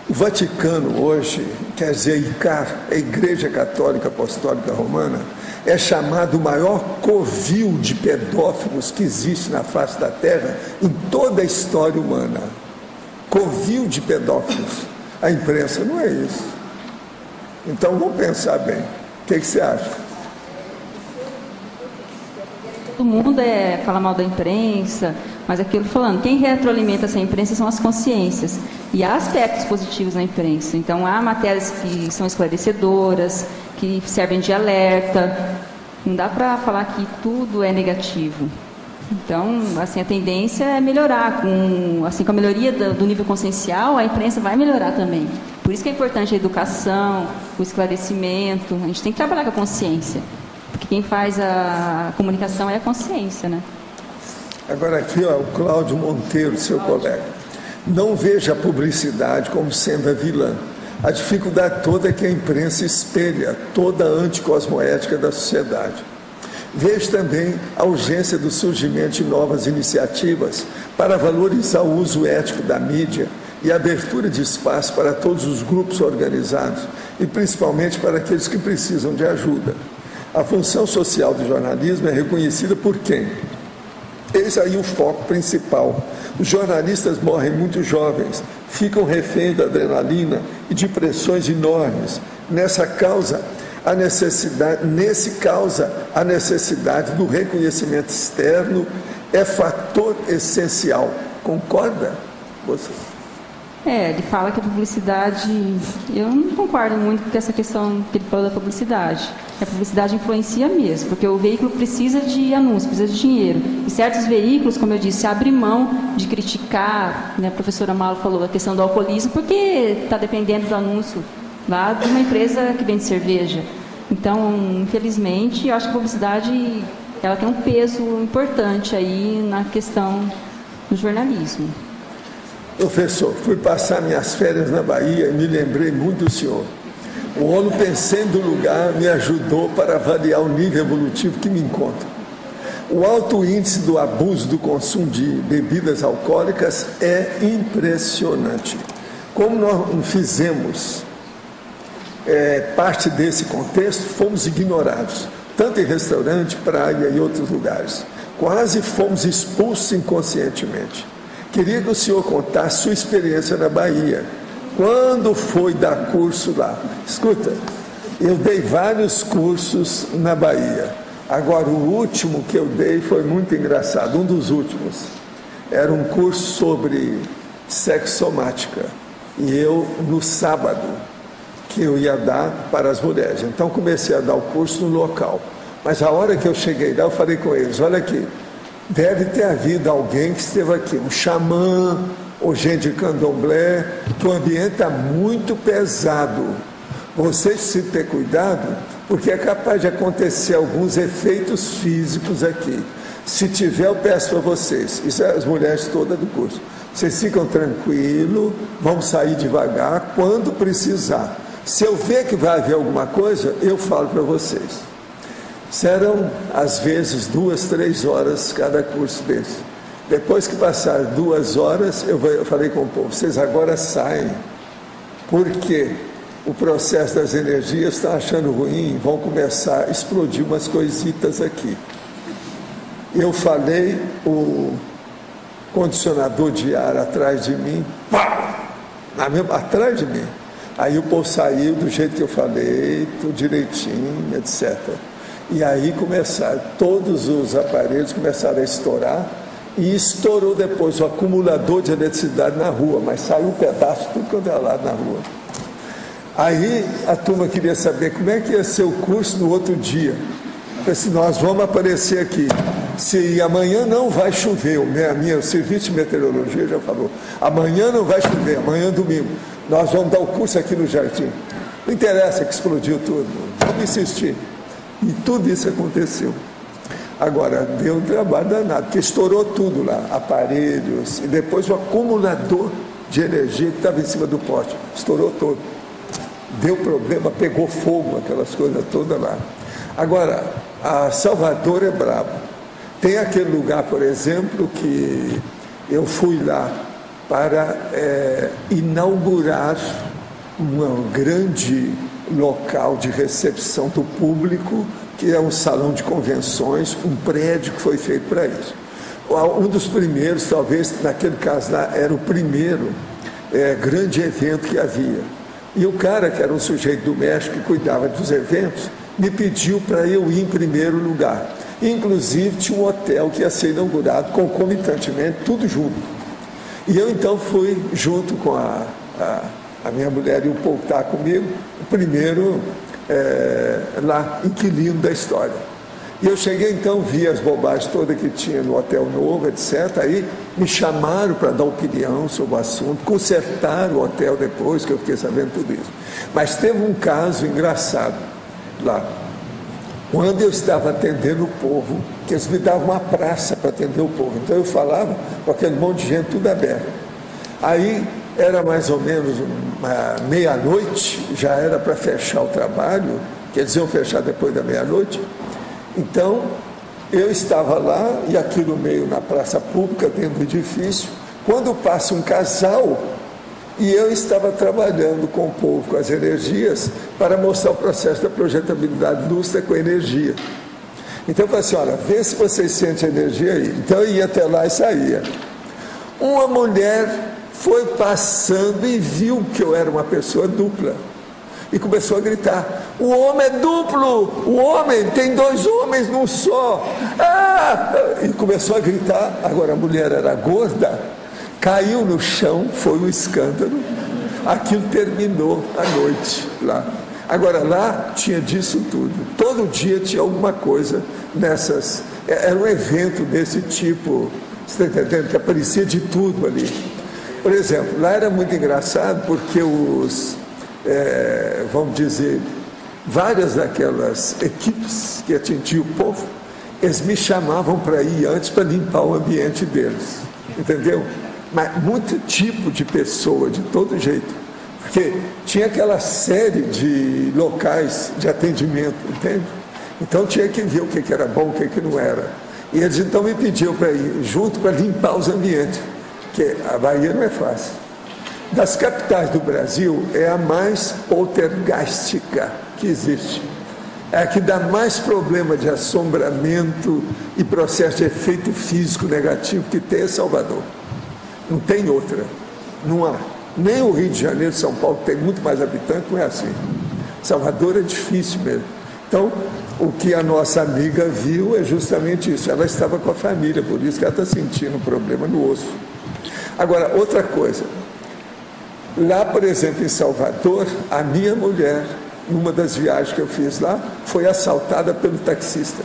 O Vaticano hoje, quer dizer, ICAR, a Igreja Católica Apostólica Romana, é chamado o maior covil de pedófilos que existe na face da Terra em toda a história humana. Covil de pedófilos. A imprensa não é isso. Então vamos pensar bem. O que você acha? Todo mundo fala mal da imprensa, mas aquilo falando, quem retroalimenta essa imprensa são as consciências. E há aspectos positivos na imprensa. Então há matérias que são esclarecedoras, que servem de alerta. Não dá para falar que tudo é negativo. Então, assim, a tendência é melhorar. Com a melhoria do nível consciencial, a imprensa vai melhorar também. Por isso que é importante a educação, o esclarecimento. A gente tem que trabalhar com a consciência. Porque quem faz a comunicação é a consciência, né? Agora aqui, ó, o Cláudio Monteiro, seu colega. Não veja a publicidade como sendo a vilã. A dificuldade toda é que a imprensa espelha toda a anticosmoética da sociedade. Vejo também a urgência do surgimento de novas iniciativas para valorizar o uso ético da mídia e a abertura de espaço para todos os grupos organizados e principalmente para aqueles que precisam de ajuda. A função social do jornalismo é reconhecida por quem? Eis aí o foco principal. Os jornalistas morrem muito jovens, ficam reféns da adrenalina e de pressões enormes. Nesse causa a necessidade do reconhecimento externo é fator essencial. Concorda você? Ele fala que a publicidade... Eu não concordo muito com essa questão que ele falou da publicidade. A publicidade influencia mesmo, porque o veículo precisa de anúncio, precisa de dinheiro. E certos veículos, como eu disse, abrem mão de criticar, né? A professora Malo falou a questão do alcoolismo, porque está dependendo do anúncio lá de uma empresa que vende cerveja. Então, infelizmente, eu acho que a publicidade ela tem um peso importante aí na questão do jornalismo. Professor, fui passar minhas férias na Bahia e me lembrei muito do senhor. O Holopensene do lugar me ajudou para avaliar o nível evolutivo que me encontro. O alto índice do abuso do consumo de bebidas alcoólicas é impressionante. Como nós não fizemos parte desse contexto, fomos ignorados, tanto em restaurante, praia e outros lugares. Quase fomos expulsos inconscientemente. Queria que o senhor contasse sua experiência na Bahia. Quando foi dar curso lá? Escuta, eu dei vários cursos na Bahia. Agora, o último que eu dei foi muito engraçado, um dos últimos. Era um curso sobre sexomática. E eu, no sábado, que eu ia dar para as mulheres. Então, comecei a dar o curso no local. Mas a hora que eu cheguei lá, eu falei com eles, olha aqui, deve ter havido alguém que esteve aqui, um xamã, ou gente de candomblé, que o ambiente está muito pesado. Vocês precisam ter cuidado, porque é capaz de acontecer alguns efeitos físicos aqui. Se tiver, eu peço para vocês, isso é as mulheres todas do curso, Vocês ficam tranquilos, vamos sair devagar quando precisar. Se eu ver que vai haver alguma coisa, eu falo para vocês. Serão, às vezes, 2, 3 horas cada curso desse. Depois que passar 2 horas, eu falei com o povo, vocês agora saem, porque o processo das energias está achando ruim, vão começar a explodir umas coisitas aqui. Eu falei, o condicionador de ar atrás de mim, pá, atrás de mim. Aí o povo saiu do jeito que eu falei, tudo direitinho, etc. E aí começaram, todos os aparelhos começaram a estourar, e estourou depois o acumulador de eletricidade na rua, mas saiu um pedaço, tudo quanto era lá na rua. Aí a turma queria saber como é que ia ser o curso no outro dia. Eu falei assim, nós vamos aparecer aqui. Se amanhã não vai chover, o serviço de meteorologia já falou, amanhã não vai chover, amanhã é domingo, nós vamos dar o curso aqui no jardim. Não interessa que explodiu tudo, vamos insistir. E tudo isso aconteceu. Agora, deu um trabalho danado, porque estourou tudo lá, aparelhos, e depois o acumulador de energia que estava em cima do poste, estourou todo. Deu problema, pegou fogo, aquelas coisas todas lá. Agora, a Salvador é brabo. Tem aquele lugar, por exemplo, que eu fui lá para inaugurar um grande local de recepção do público, que é um salão de convenções, um prédio que foi feito para isso. Um dos primeiros, talvez naquele caso lá, era o primeiro grande evento que havia. E o cara, que era um sujeito do México que cuidava dos eventos, me pediu para eu ir em primeiro lugar. Inclusive tinha um hotel que ia ser inaugurado concomitantemente, tudo junto. E eu então fui junto com a minha mulher e o povo tá comigo, o primeiro lá, inquilino da história. E eu cheguei então, vi as bobagens todas que tinha no hotel novo, etc. Aí me chamaram para dar opinião sobre o assunto, consertaram o hotel depois, que eu fiquei sabendo tudo isso. Mas teve um caso engraçado lá. Quando eu estava atendendo o povo, que eles me davam uma praça para atender o povo. Então eu falava com aquele monte de gente, tudo aberto. Aí era mais ou menos meia-noite, já era para fechar o trabalho, que eles iam fechar depois da meia-noite. Então, eu estava lá, e aqui no meio, na praça pública, dentro do edifício, quando passa um casal, e eu estava trabalhando com o povo, com as energias, para mostrar o processo da projetabilidade lúcida com energia. Então eu falei assim, olha, vê se vocês sentem a energia aí. Então eu ia até lá e saía. Uma mulher foi passando e viu que eu era uma pessoa dupla. E começou a gritar, o homem é duplo, o homem tem 2 homens num só. Ah! E começou a gritar, agora a mulher era gorda, caiu no chão, foi um escândalo, aquilo terminou a noite lá. Agora lá tinha disso tudo, todo dia tinha alguma coisa nessas, era um evento desse tipo, você está entendendo, que aparecia de tudo ali. Por exemplo, lá era muito engraçado porque vamos dizer, várias daquelas equipes que atingiam o povo, eles me chamavam para ir antes para limpar o ambiente deles, entendeu? Mas muito tipo de pessoa, de todo jeito, porque tinha aquela série de locais de atendimento, entende? Então tinha que ver o que era bom, o que não era. E eles então me pediam para ir junto para limpar os ambientes, porque a Bahia não é fácil. Das capitais do Brasil, é a mais poltergeística que existe. É a que dá mais problema de assombramento e processo de efeito físico negativo que tem é Salvador. Não tem outra. Não há. Nem o Rio de Janeiro, São Paulo, que tem muito mais habitantes, não é assim. Salvador é difícil mesmo. Então, o que a nossa amiga viu é justamente isso. Ela estava com a família, por isso que ela está sentindo um problema no osso. Agora, outra coisa. Lá, por exemplo, em Salvador, a minha mulher, numa das viagens que eu fiz lá, foi assaltada pelo taxista.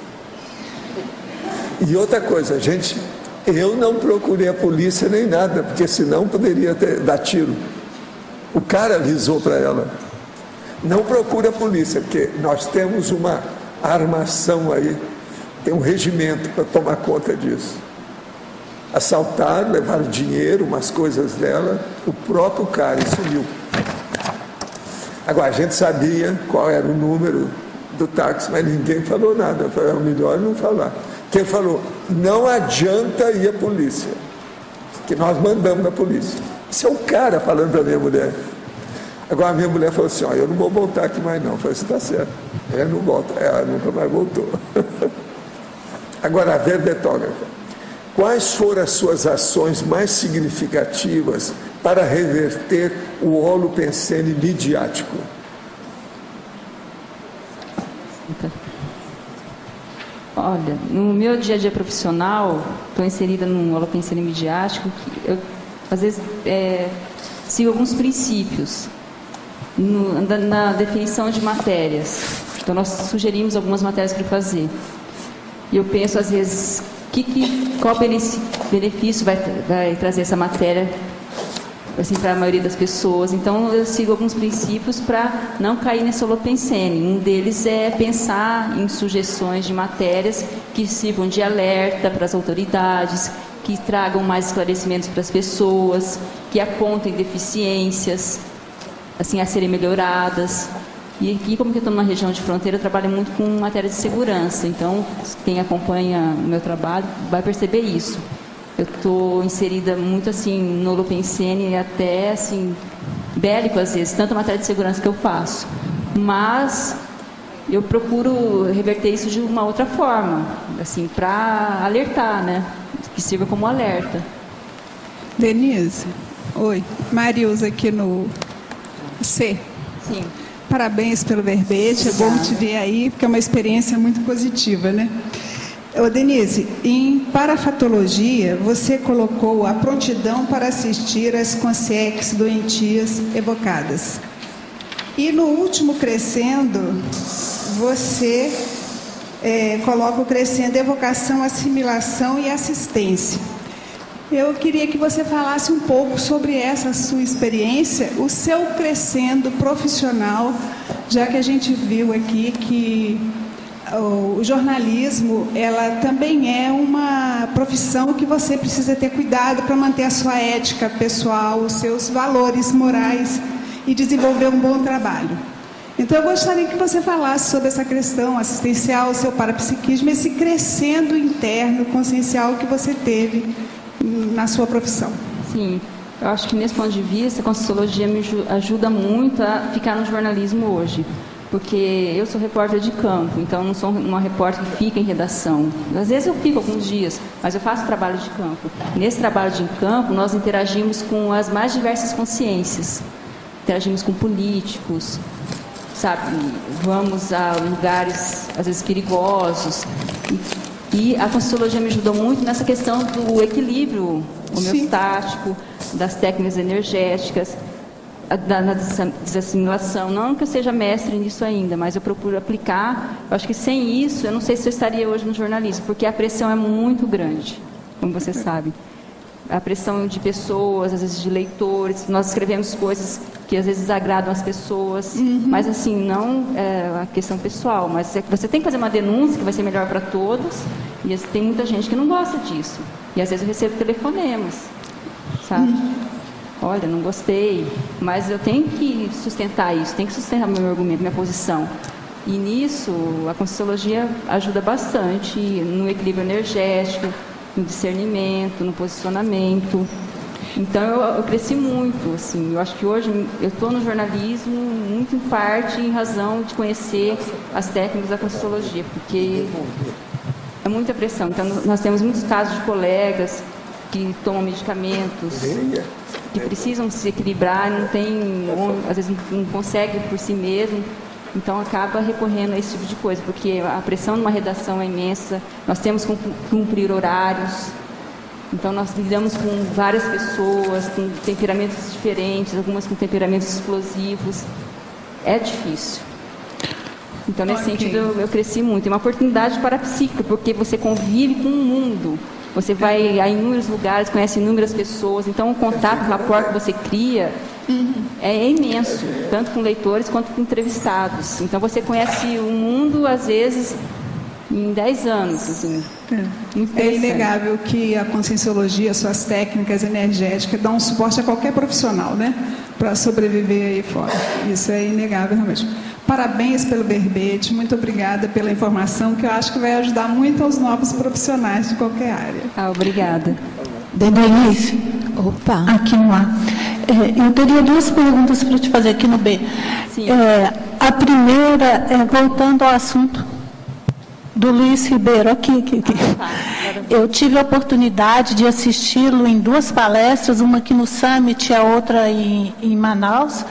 E outra coisa, gente, eu não procurei a polícia nem nada, porque senão poderia dar tiro. O cara avisou para ela, não procure a polícia, porque nós temos uma armação aí, tem um regimento para tomar conta disso. assaltaram, levaram dinheiro, umas coisas dela, o próprio cara, e sumiu. Agora, a gente sabia qual era o número do táxi, mas ninguém falou nada. Eu falei, é melhor não falar. Quem falou, não adianta ir à polícia, que nós mandamos na polícia. Isso é o cara falando para a minha mulher. Agora a minha mulher falou assim, ó, eu não vou voltar aqui mais não. Eu falei, você está certo. Ela não volta, ela nunca mais voltou. Agora, a verbetógrafa. Quais foram as suas ações mais significativas para reverter o holopensene midiático? Olha, no meu dia a dia profissional, estou inserida num holopensene midiático que eu, às vezes, sigo alguns princípios na definição de matérias. Então, nós sugerimos algumas matérias para fazer. E eu penso, às vezes, qual benefício vai trazer essa matéria assim, para a maioria das pessoas. Então, eu sigo alguns princípios para não cair nesse holopensene. Um deles é pensar em sugestões de matérias que sirvam de alerta para as autoridades, que tragam mais esclarecimentos para as pessoas, que apontem deficiências assim, a serem melhoradas. E aqui, como eu estou numa região de fronteira, eu trabalho muito com matéria de segurança. Então, quem acompanha o meu trabalho vai perceber isso. Eu estou inserida muito assim no holopensene, até assim, bélico às vezes, tanta matéria de segurança que eu faço. Mas eu procuro reverter isso de uma outra forma, assim, para alertar, né? Que sirva como alerta. Denise, oi. Marilza aqui no C. Sim. Parabéns pelo verbete, é bom te ver aí, porque é uma experiência muito positiva, né? Ô, Denise, em parafatologia, você colocou a prontidão para assistir às consciências doentias evocadas. E no último crescendo, você coloca o crescendo evocação, assimilação e assistência. Eu queria que você falasse um pouco sobre essa sua experiência, o seu crescendo profissional, já que a gente viu aqui que o jornalismo, ela também é uma profissão que você precisa ter cuidado para manter a sua ética pessoal, os seus valores morais e desenvolver um bom trabalho. Então, eu gostaria que você falasse sobre essa questão assistencial, o seu parapsiquismo, esse crescendo interno, consciencial que você teve na sua profissão. Sim, eu acho que nesse ponto de vista, a Conscienciologia me ajuda muito a ficar no jornalismo hoje. Porque eu sou repórter de campo, então não sou uma repórter que fica em redação. Às vezes eu fico alguns dias, mas eu faço trabalho de campo. Nesse trabalho de campo, nós interagimos com as mais diversas consciências. Interagimos com políticos, sabe? Vamos a lugares, às vezes, perigosos. E a Conscienciologia me ajudou muito nessa questão do equilíbrio homeostático, das técnicas energéticas, na desassimilação. Não que eu seja mestre nisso ainda, mas eu procuro aplicar. Eu acho que sem isso, eu não sei se eu estaria hoje no jornalismo, porque a pressão é muito grande, como você sabe. A pressão de pessoas, às vezes de leitores. Nós escrevemos coisas que às vezes agradam as pessoas, mas assim, não é a questão pessoal, mas é que você tem que fazer uma denúncia que vai ser melhor para todos, e tem muita gente que não gosta disso. E às vezes eu recebo telefonemas, sabe? Olha, não gostei, mas eu tenho que sustentar isso, tenho que sustentar meu argumento, minha posição. E nisso, a Conscienciologia ajuda bastante no equilíbrio energético, no discernimento, no posicionamento. Então, eu cresci muito, assim. Eu acho que hoje eu estou no jornalismo muito em parte em razão de conhecer as técnicas da Conscienciologia, porque é muita pressão. Então, nós temos muitos casos de colegas que tomam medicamentos, que precisam se equilibrar, não tem, às vezes não consegue por si mesmo, então acaba recorrendo a esse tipo de coisa, porque a pressão numa redação é imensa, nós temos que cumprir horários, então nós lidamos com várias pessoas, com temperamentos diferentes, algumas com temperamentos explosivos, é difícil. Então, nesse sentido, eu cresci muito. É uma oportunidade parapsíquica, porque você convive com o mundo. Você vai a inúmeros lugares, conhece inúmeras pessoas. Então, o contato, o rapport que você cria é imenso, tanto com leitores quanto com entrevistados. Então, você conhece o mundo, às vezes, em 10 anos, assim. É inegável que a conscienciologia, suas técnicas energéticas, dão um suporte a qualquer profissional, né? Para sobreviver aí fora. Isso é inegável, realmente. Parabéns pelo verbete, muito obrigada pela informação, que eu acho que vai ajudar muito aos novos profissionais de qualquer área. Obrigada. Denise, opa, aqui no A. Eu teria 2 perguntas para te fazer aqui no B. Sim. A primeira, voltando ao assunto do Luiz Ribeiro, aqui. Eu tive a oportunidade de assisti-lo em 2 palestras, uma aqui no Summit e a outra em Manaus,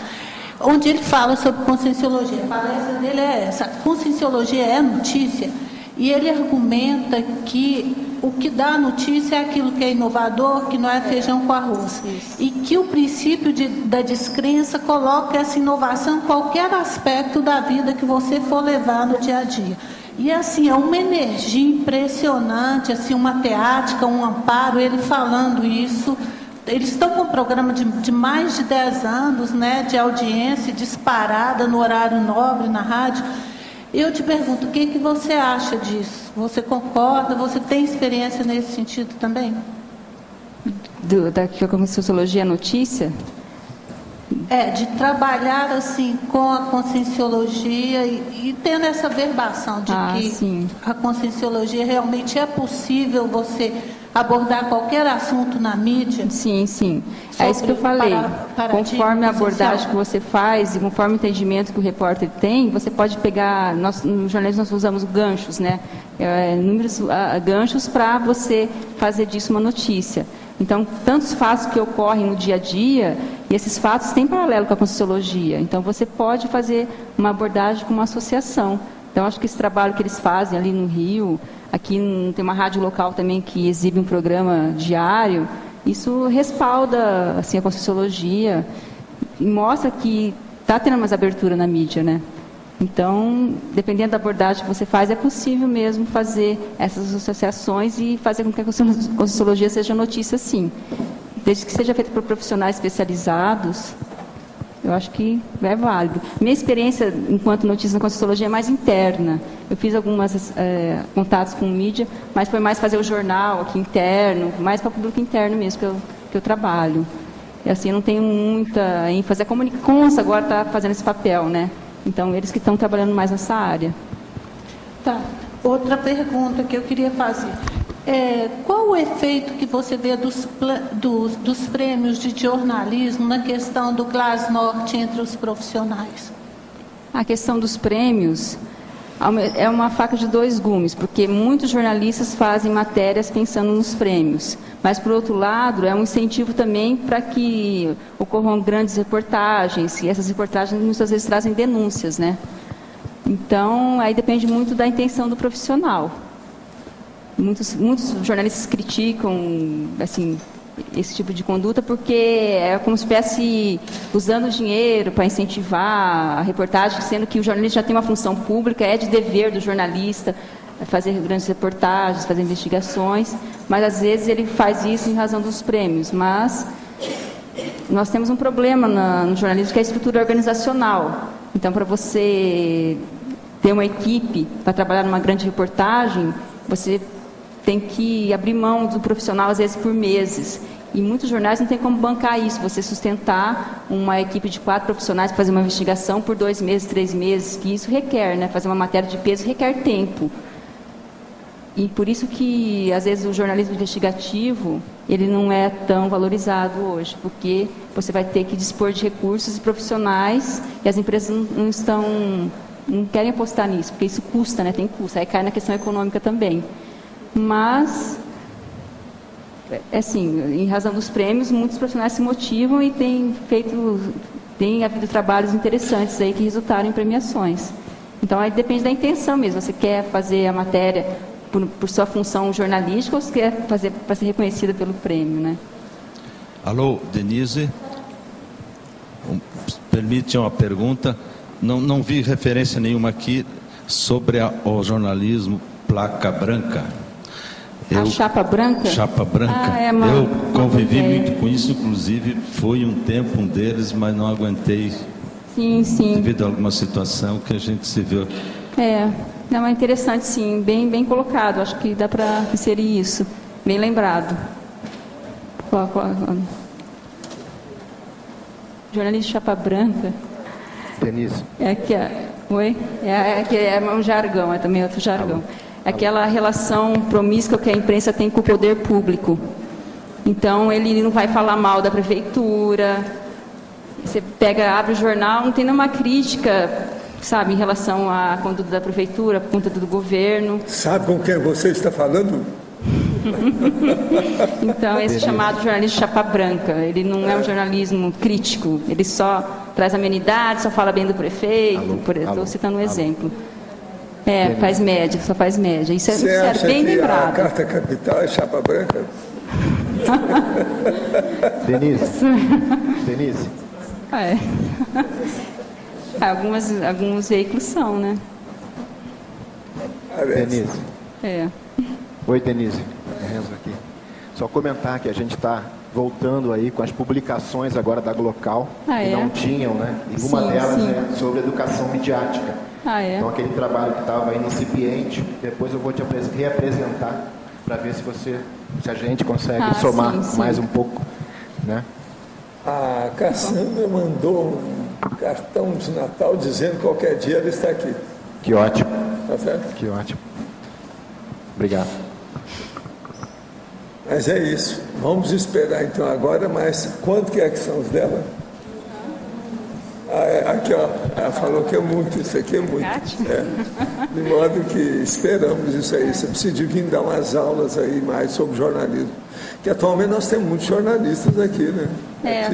onde ele fala sobre conscienciologia. A palestra dele é essa: conscienciologia é notícia, e ele argumenta que o que dá notícia é aquilo que é inovador, que não é feijão com arroz. E que o princípio da descrença coloca essa inovação em qualquer aspecto da vida que você for levar no dia a dia. E assim, é uma energia impressionante, assim, uma teática, um amparo, ele falando isso. Eles estão com um programa de mais de 10 anos, né, de audiência disparada no horário nobre, na rádio. Eu te pergunto, o que você acha disso? Você concorda? Você tem experiência nesse sentido também? Da conscienciologia notícia? De trabalhar assim com a conscienciologia e tendo essa verbação de que sim. A conscienciologia realmente é possível você abordar qualquer assunto na mídia. Sim, sim. É isso que eu falei. Conforme a abordagem que você faz e conforme o entendimento que o repórter tem, você pode pegar, no jornalismo nós usamos ganchos, né? Números, ganchos para você fazer disso uma notícia. Então, tantos fatos que ocorrem no dia a dia, e esses fatos têm paralelo com a conscienciologia. Então, você pode fazer uma abordagem com uma associação. Então, acho que esse trabalho que eles fazem ali no Rio, aqui tem uma rádio local também que exibe um programa diário, isso respalda assim, a conscienciologia e mostra que está tendo mais abertura na mídia, né? Então, dependendo da abordagem que você faz, é possível mesmo fazer essas associações e fazer com que a conscienciologia seja notícia, sim. Desde que seja feita por profissionais especializados, eu acho que é válido. Minha experiência enquanto notícia na conscienciologia é mais interna. Eu fiz alguns contatos com mídia, mas foi mais fazer o jornal aqui interno, mais para o público interno mesmo que eu trabalho. E assim, eu não tenho muita ênfase. A Comuniconsa agora está fazendo esse papel, né? Então, eles que estão trabalhando mais nessa área. Tá. Outra pergunta que eu queria fazer. Qual o efeito que você vê dos prêmios de jornalismo na questão do Glasnost entre os profissionais? A questão dos prêmios é uma faca de 2 gumes, porque muitos jornalistas fazem matérias pensando nos prêmios. Mas, por outro lado, é um incentivo também para que ocorram grandes reportagens, e essas reportagens muitas vezes trazem denúncias, né? Então, aí depende muito da intenção do profissional. Muitos jornalistas criticam, assim, esse tipo de conduta porque é como se estivesse usando dinheiro para incentivar a reportagem, sendo que o jornalista já tem uma função pública, é de dever do jornalista fazer grandes reportagens, fazer investigações, mas às vezes ele faz isso em razão dos prêmios. Mas nós temos um problema no jornalismo, que é a estrutura organizacional. Então, para você ter uma equipe para trabalhar numa grande reportagem, você tem que abrir mão do profissional, às vezes, por meses. E muitos jornais não tem como bancar isso, você sustentar uma equipe de 4 profissionais para fazer uma investigação por 2 meses, 3 meses, que isso requer, né? Fazer uma matéria de peso requer tempo. E por isso que, às vezes, o jornalismo investigativo, ele não é tão valorizado hoje, porque você vai ter que dispor de recursos e profissionais, e as empresas não querem apostar nisso, porque isso custa, né? Tem custo, aí cai na questão econômica também. Mas, assim, em razão dos prêmios, muitos profissionais se motivam e têm havido trabalhos interessantes aí que resultaram em premiações. Então, aí depende da intenção mesmo. Você quer fazer a matéria por sua função jornalística ou você quer fazer para ser reconhecida pelo prêmio, né? Alô, Denise. Permite uma pergunta. Não vi referência nenhuma aqui sobre o jornalismo placa branca. A chapa branca? Chapa branca. Eu convivi muito com isso, inclusive foi um tempo um deles, mas não aguentei. Sim. Devido a alguma situação que a gente se viu. Não, é interessante, sim, bem colocado. Acho que dá para inserir isso. Bem lembrado. Jornalista chapa branca. Denise. É aqui, oi? É um jargão, é também outro jargão. É aquela relação promíscua que a imprensa tem com o poder público. Então, ele não vai falar mal da prefeitura. Você abre o jornal, não tem nenhuma crítica, sabe, em relação à conduta da prefeitura, à conduta do governo. Sabe com quem você está falando? Então, esse chamado jornalismo chapa branca, ele não é um jornalismo crítico, ele só traz amenidade, só fala bem do prefeito, estou citando um exemplo. Faz média, só faz média. Isso é bem lembrado. A Carta Capital é chapa branca? Denise. Alguns veículos são, né? Denise. Oi, Denise. Renzo aqui. Só comentar que a gente está voltando aí com as publicações agora da Glocal, que não tinham, né? E uma delas é sobre educação midiática. Então, aquele trabalho que estava incipiente, depois eu vou te reapresentar para ver se a gente consegue somar mais um pouco, né? A Cassandra mandou um cartão de Natal dizendo que qualquer dia ela está aqui. Que ótimo. Tá certo? Que ótimo. Obrigado. Mas é isso. Vamos esperar então agora, mas quanto que são os dela? Aqui, ó. Ela falou que é muito, isso aqui é muito. De modo que esperamos isso aí. Você precisa de vir dar umas aulas aí mais sobre jornalismo. Que atualmente nós temos muitos jornalistas aqui, né?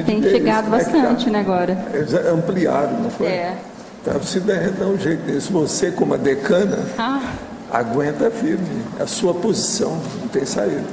Tem chegado bastante, né, agora. Eles ampliaram, não foi? Então precisa dar um jeito nisso. Você, como a decana, aguenta firme. É a sua posição, não tem saída.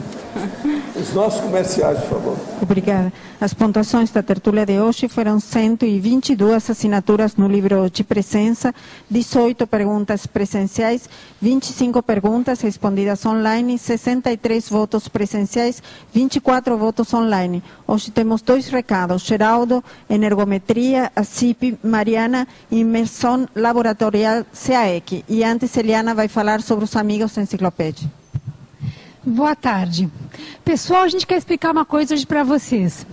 Os nossos comerciais, por favor. Obrigada. As pontuações da tertúlia de hoje foram 122 assinaturas no livro de presença, 18 perguntas presenciais, 25 perguntas respondidas online, 63 votos presenciais, 24 votos online. Hoje temos 2 recados. Geraldo, Energometria, a CIP, Mariana, Imersão Laboratorial CAEC. E antes, Eliana vai falar sobre os amigos da enciclopédia. Boa tarde. Pessoal, a gente quer explicar uma coisa hoje para vocês.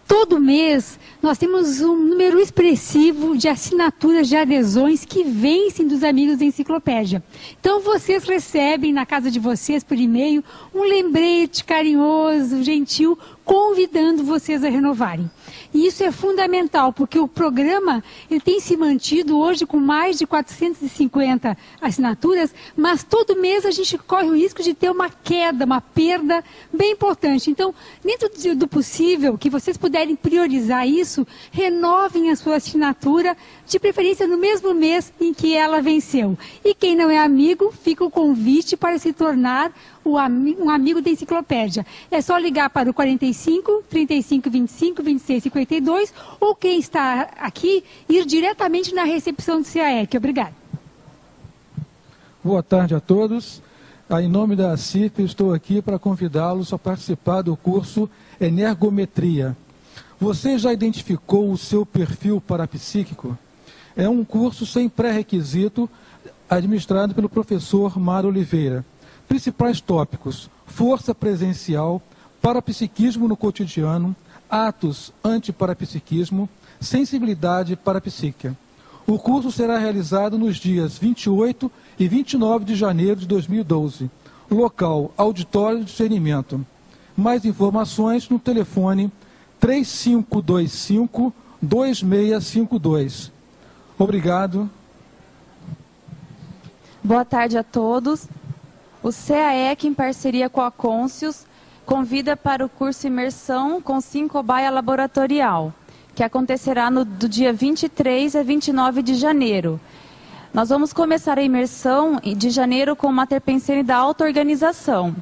Todo mês nós temos um número expressivo de assinaturas de adesões que vencem dos amigos da enciclopédia. Então vocês recebem na casa de vocês por e-mail um lembrete carinhoso, gentil, convidando vocês a renovarem. E isso é fundamental, porque o programa ele tem se mantido hoje com mais de 450 assinaturas, mas todo mês a gente corre o risco de ter uma queda, uma perda bem importante. Então, dentro do possível, que vocês puderem priorizar isso, renovem a sua assinatura, de preferência no mesmo mês em que ela venceu. E quem não é amigo, fica o convite para se tornar um amigo da enciclopédia. É só ligar para o 45 35 25 26 52 ou quem está aqui, ir diretamente na recepção do CAEC. Obrigada. Boa tarde a todos. Em nome da CIP, estou aqui para convidá-los a participar do curso Energometria. Você já identificou o seu perfil parapsíquico? É um curso sem pré-requisito, administrado pelo professor Mário Oliveira. Principais tópicos: força presencial, parapsiquismo no cotidiano, atos antiparapsiquismo, sensibilidade parapsíquica. O curso será realizado nos dias 28 e 29 de janeiro de 2012. Local: Auditório de Discernimento. Mais informações no telefone 3525-2652. Obrigado. Boa tarde a todos. O CAEC, em parceria com a Conscius, convida para o curso Imersão com 5 Cobaia Laboratorial, que acontecerá do dia 23 a 29 de janeiro. Nós vamos começar a imersão de janeiro com Mater Pensene da auto-organização.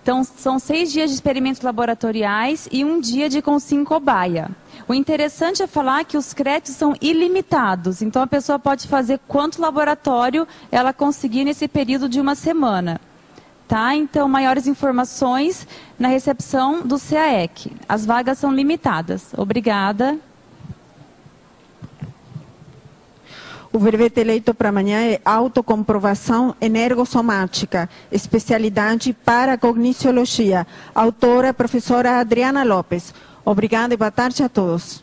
Então, são 6 dias de experimentos laboratoriais e 1 dia de Consim Cobaia. O interessante é falar que os créditos são ilimitados, então a pessoa pode fazer quanto laboratório ela conseguir nesse período de 1 semana. Tá? Então, maiores informações na recepção do CAEC. As vagas são limitadas. Obrigada. O verbete eleito para amanhã é autocomprovação energossomática, especialidade para cogniciologia. Autora, professora Adriana Lopes. Obrigada e boa tarde a todos.